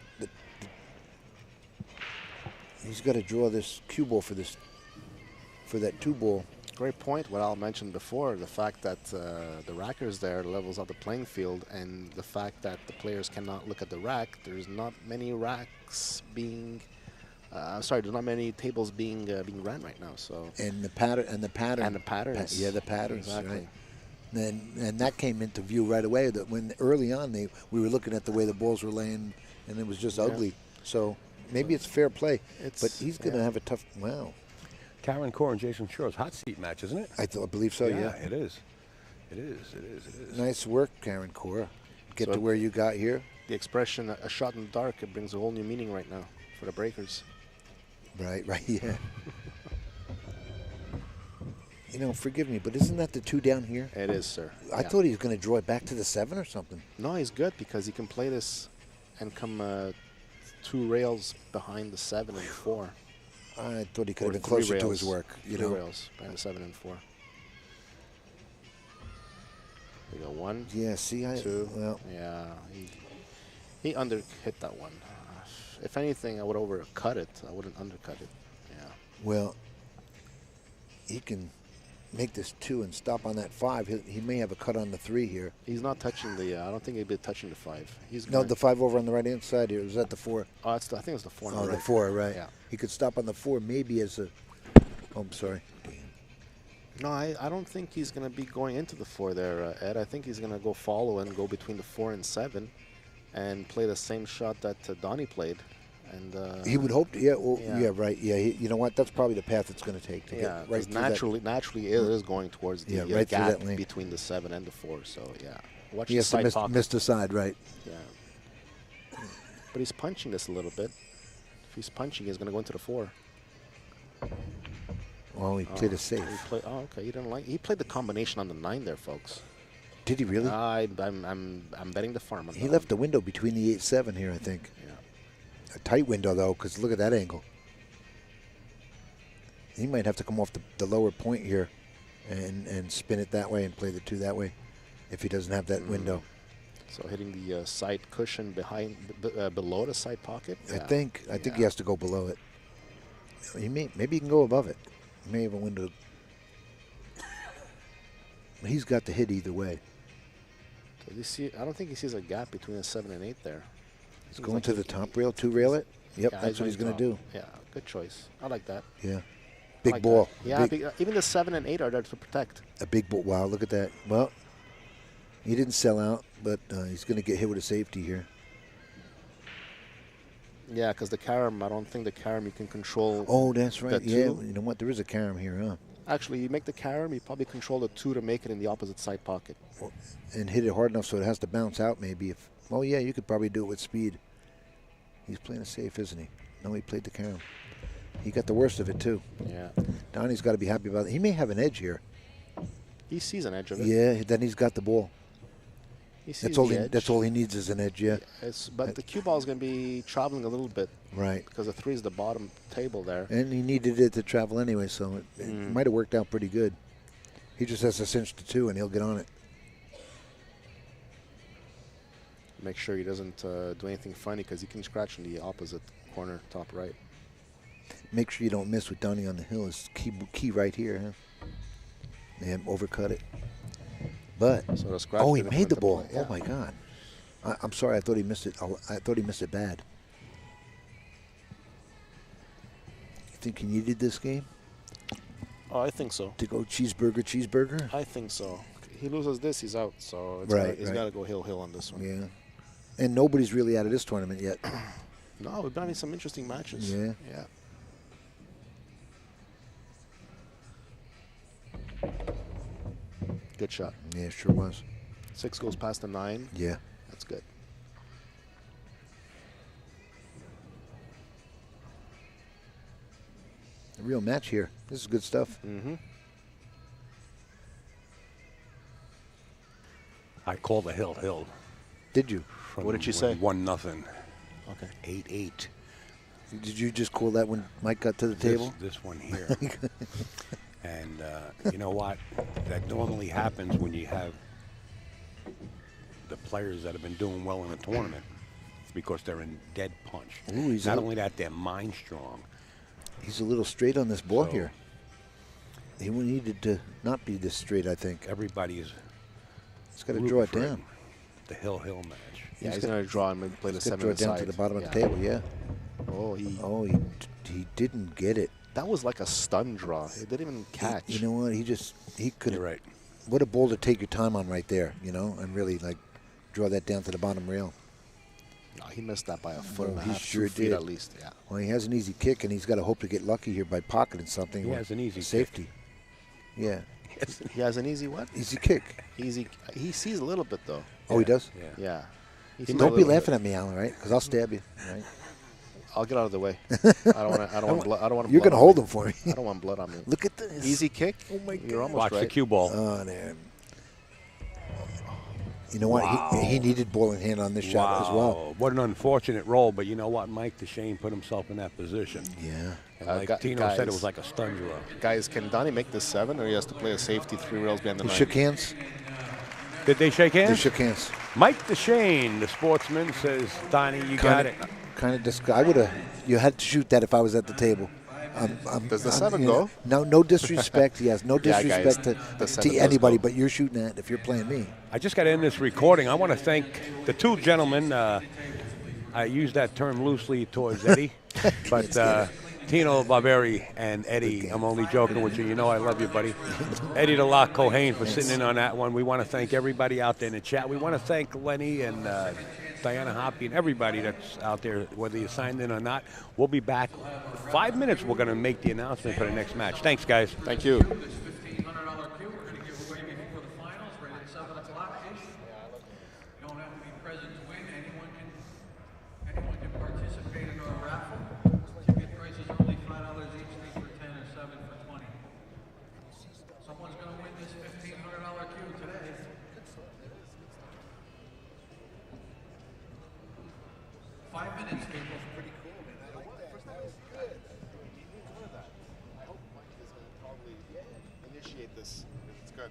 he's got to draw this cue ball for that 2 ball. Great point. What Al mentioned before, the fact that the rackers there levels out the playing field, and the fact that the players cannot look at the rack. There's not many racks being. There's not many tables being ran right now. So. And the pattern. And the patterns. Yeah, the patterns. Exactly. Right. And that came into view right away. That when early on we were looking at the way the balls were laying, and it was just ugly. So maybe it's fair play, but he's going to have a tough. Wow. Karen Core and Jason Shaw's hot seat match, isn't it? I believe so. Yeah. It is. It is. Nice work, Karen Core. Get So to where you got here. The expression "a shot in the dark" it brings a whole new meaning right now for the breakers. Right. Yeah. You know, forgive me, but isn't that the 2 down here? It is, sir. I thought he was going to draw it back to the 7 or something. No, he's good because he can play this and come 2 rails behind the 7 and 4. I thought he could Or have been 3 closer to rails. his work. You 3 know. rails behind the 7 and 4. There you go. 1, Yeah. See, 2. well. Yeah, he under hit that one. If anything, I would overcut it. I wouldn't undercut it. Yeah. Well, he can make this 2 and stop on that 5. He may have a cut on the 3 here. He's not touching the. I don't think he'd be touching the 5. He's No, gonna- the 5 over on the right hand side here. Is that the 4? Oh, I think it's the 4. on Oh, the the right. 4, right. Yeah. He could stop on the 4 maybe as a. Oh, I'm sorry. No, I don't think he's going to be going into the 4 there, Ed. I think he's going to go follow and go between the 4 and 7 and play the same shot that Donny played. And He would hope to. Yeah. Well, Yeah. yeah. Right. Yeah. You know what? That's probably the path it's going to take to yeah, get right 'cause through that. naturally it is going towards the Yeah, right through gap that lane. between the 7 and the 4. So yeah, watch He the has to side pocket. miss the side, right? Yeah, but he's punching this a little bit. If he's punching, he's going to go into the 4. Oh, he played a safe. Okay. He didn't like. He played the combination on the 9 there, folks. Did he really? I'm betting the farm on He that left one. the window between the 8-7 here, I think. Yeah. A tight window, though, because look at that angle. He might have to come off the lower point here and spin it that way and play the 2 that way if he doesn't have that window. So hitting the side cushion below the side pocket. I Yeah. think he has to go below it. Maybe he can go above it. He may have a window. He's got to hit either way. So you see, I don't think he sees a gap between the 7 and 8 there. He's going to the top rail, 2 rail it. Yep, Yeah, that's what he's going to do. Yeah, good choice. I like that. Yeah, I big like ball. that. Yeah, Big- even the 7 and 8 are there to protect. a big ball. Wow, look at that. Well, he didn't sell out, but he's going to get hit with a safety here. Yeah, because the carom, I don't think the carom you can control. Oh, that's right. the Yeah, 2. you know what? There is a carom here, huh? Actually, you make the carom, you probably control the 2 to make it in the opposite side pocket. And hit it hard enough so it has to bounce out maybe. Oh, yeah, you could probably do it with speed. He's playing it safe, isn't he? No, he played the carom. He got the worst of it, too. Yeah. Donnie's got to be happy about it. He may have an edge here. He sees an edge of it. Yeah, then he's got the ball. He sees That's all. the edge. That's all he needs is an edge. Yeah. But the cue ball is going to be traveling a little bit Right. because the 3 is the bottom table there. And he needed it to travel anyway, so it might have worked out pretty good. He just has to cinch the 2, and he'll get on it. Make sure he doesn't do anything funny because he can scratch in the opposite corner, top right. Make sure you don't miss with Donny on the hill. Is key right here, huh? Yeah, overcut it. But So the scratch oh, he didn't made come the into ball. play, yeah. Oh my God! I'm sorry. I thought he missed it. I thought he missed it bad. You think he needed this game Oh, I think so. to go cheeseburger? I think so. He loses this, he's out. So he's Right. got to go hill on this one. Yeah. And nobody's really out of this tournament yet. No, we've been having some interesting matches. Yeah. Yeah. Good shot. Yeah, sure was. 6 goes past the 9. Yeah. That's good. A real match here. This is good stuff. Mm-hmm. I called the hill. Did you? From What did you when say? 1-0. Okay. 8-8. Did you just call that when Mike got to the table? This one here. And you know what? That normally happens when you have the players that have been doing well in the tournament because they're in dead punch. Ooh, Not only that, they're mind strong. He's a little straight on this ball So- here. He needed to not be this straight, I think. Everybody's He's got to draw it for down. the Hill match. Yeah, he's going to draw and maybe play the He's got to 7 draw it down side. to the bottom Yeah. of the table, yeah. Oh, He didn't get it. that was like a stun draw. He didn't even catch. You know what? He could You're have. right. What a ball to take your time on right there, you know, and really like draw that down to the bottom rail. No, he missed that by a foot and a he half, sure 2 feet did. at least. Yeah. Well, he has an easy kick, and he's got to hope to get lucky here by pocketing something. He or has an easy safety. Yeah, He has an easy what? easy kick. Easy. He sees a little bit though. Oh, he does. Yeah. Yeah. He sees a Don't be little laughing bit. at me, Alan, right? Because I'll stab you. Right? I'll get out of the way. I don't want to. I don't want blood. I don't want. You're gonna hold him for me. I don't want blood on me. Look at this. Easy kick. Oh my You're God. almost Watch right. the cue ball. Oh, man. You know what? He needed ball in hand on this shot as well. What an unfortunate roll, but you know what? Mike Dechaine put himself in that position. Yeah. And like Tino said, it was like a stun draw. Guys, can Donny make this 7, or he has to play a safety 3 rails behind the They 9? shook hands. Did they shake hands? They shook hands. Mike Dechaine, the sportsman, says, Donny, you got it. Kind of. I would have. You had to shoot that if I was at the table. Does the 7 you go? know, no disrespect. Yes, no Yeah, guys, disrespect the 7 to does anybody, go. but you're shooting that if you're playing me. I just got to end this recording. I want to thank the 2 gentlemen. I use that term loosely towards Eddie, but Tino Barberi and Eddie, I'm only joking with you. You know I love you, buddy. Eddie DeLoc Cohane for sitting in on that one. We want to thank everybody out there in the chat. We want to thank Lenny and Diana Hoppy and everybody that's out there, whether you signed in or not. We'll be back. 5 minutes, we're going to make the announcement for the next match. Thanks, guys. Thank you. This $1,500 cue we're going to give away before the finals, right at 7 o'clock-ish. You don't have to be present to win. Anyone can participate in our raffle. Ticket prices are only $5 each, 3 for 10 or 7 for 20. Someone's going to win this $1,500 cue today. Five minutes, people. Pretty cool, man. I like that. That was good. I hope Mike is going to probably initiate this. It's good.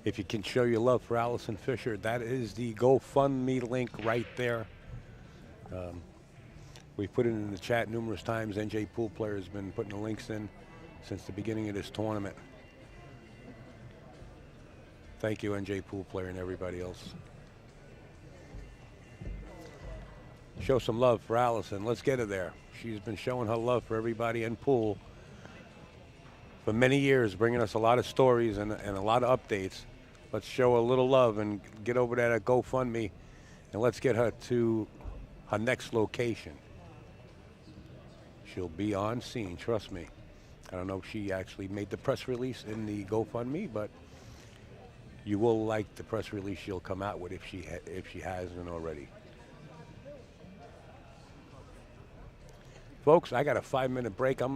If you can show your love for Allison Fisher, that is the GoFundMe link right there. We've put it in the chat numerous times. NJ Pool Player has been putting the links in since the beginning of this tournament. Thank you, NJ Pool Player and everybody else. Show some love for Allison. Let's get her there. She's been showing her love for everybody in pool for many years, bringing us a lot of stories and a lot of updates. Let's show a little love and get over there at GoFundMe, and let's get her to her next location. She'll be on scene, trust me. I don't know if she actually made the press release in the GoFundMe, but you will like the press release she'll come out with if she hasn't already. Folks, I got a 5-minute break. I'm gonna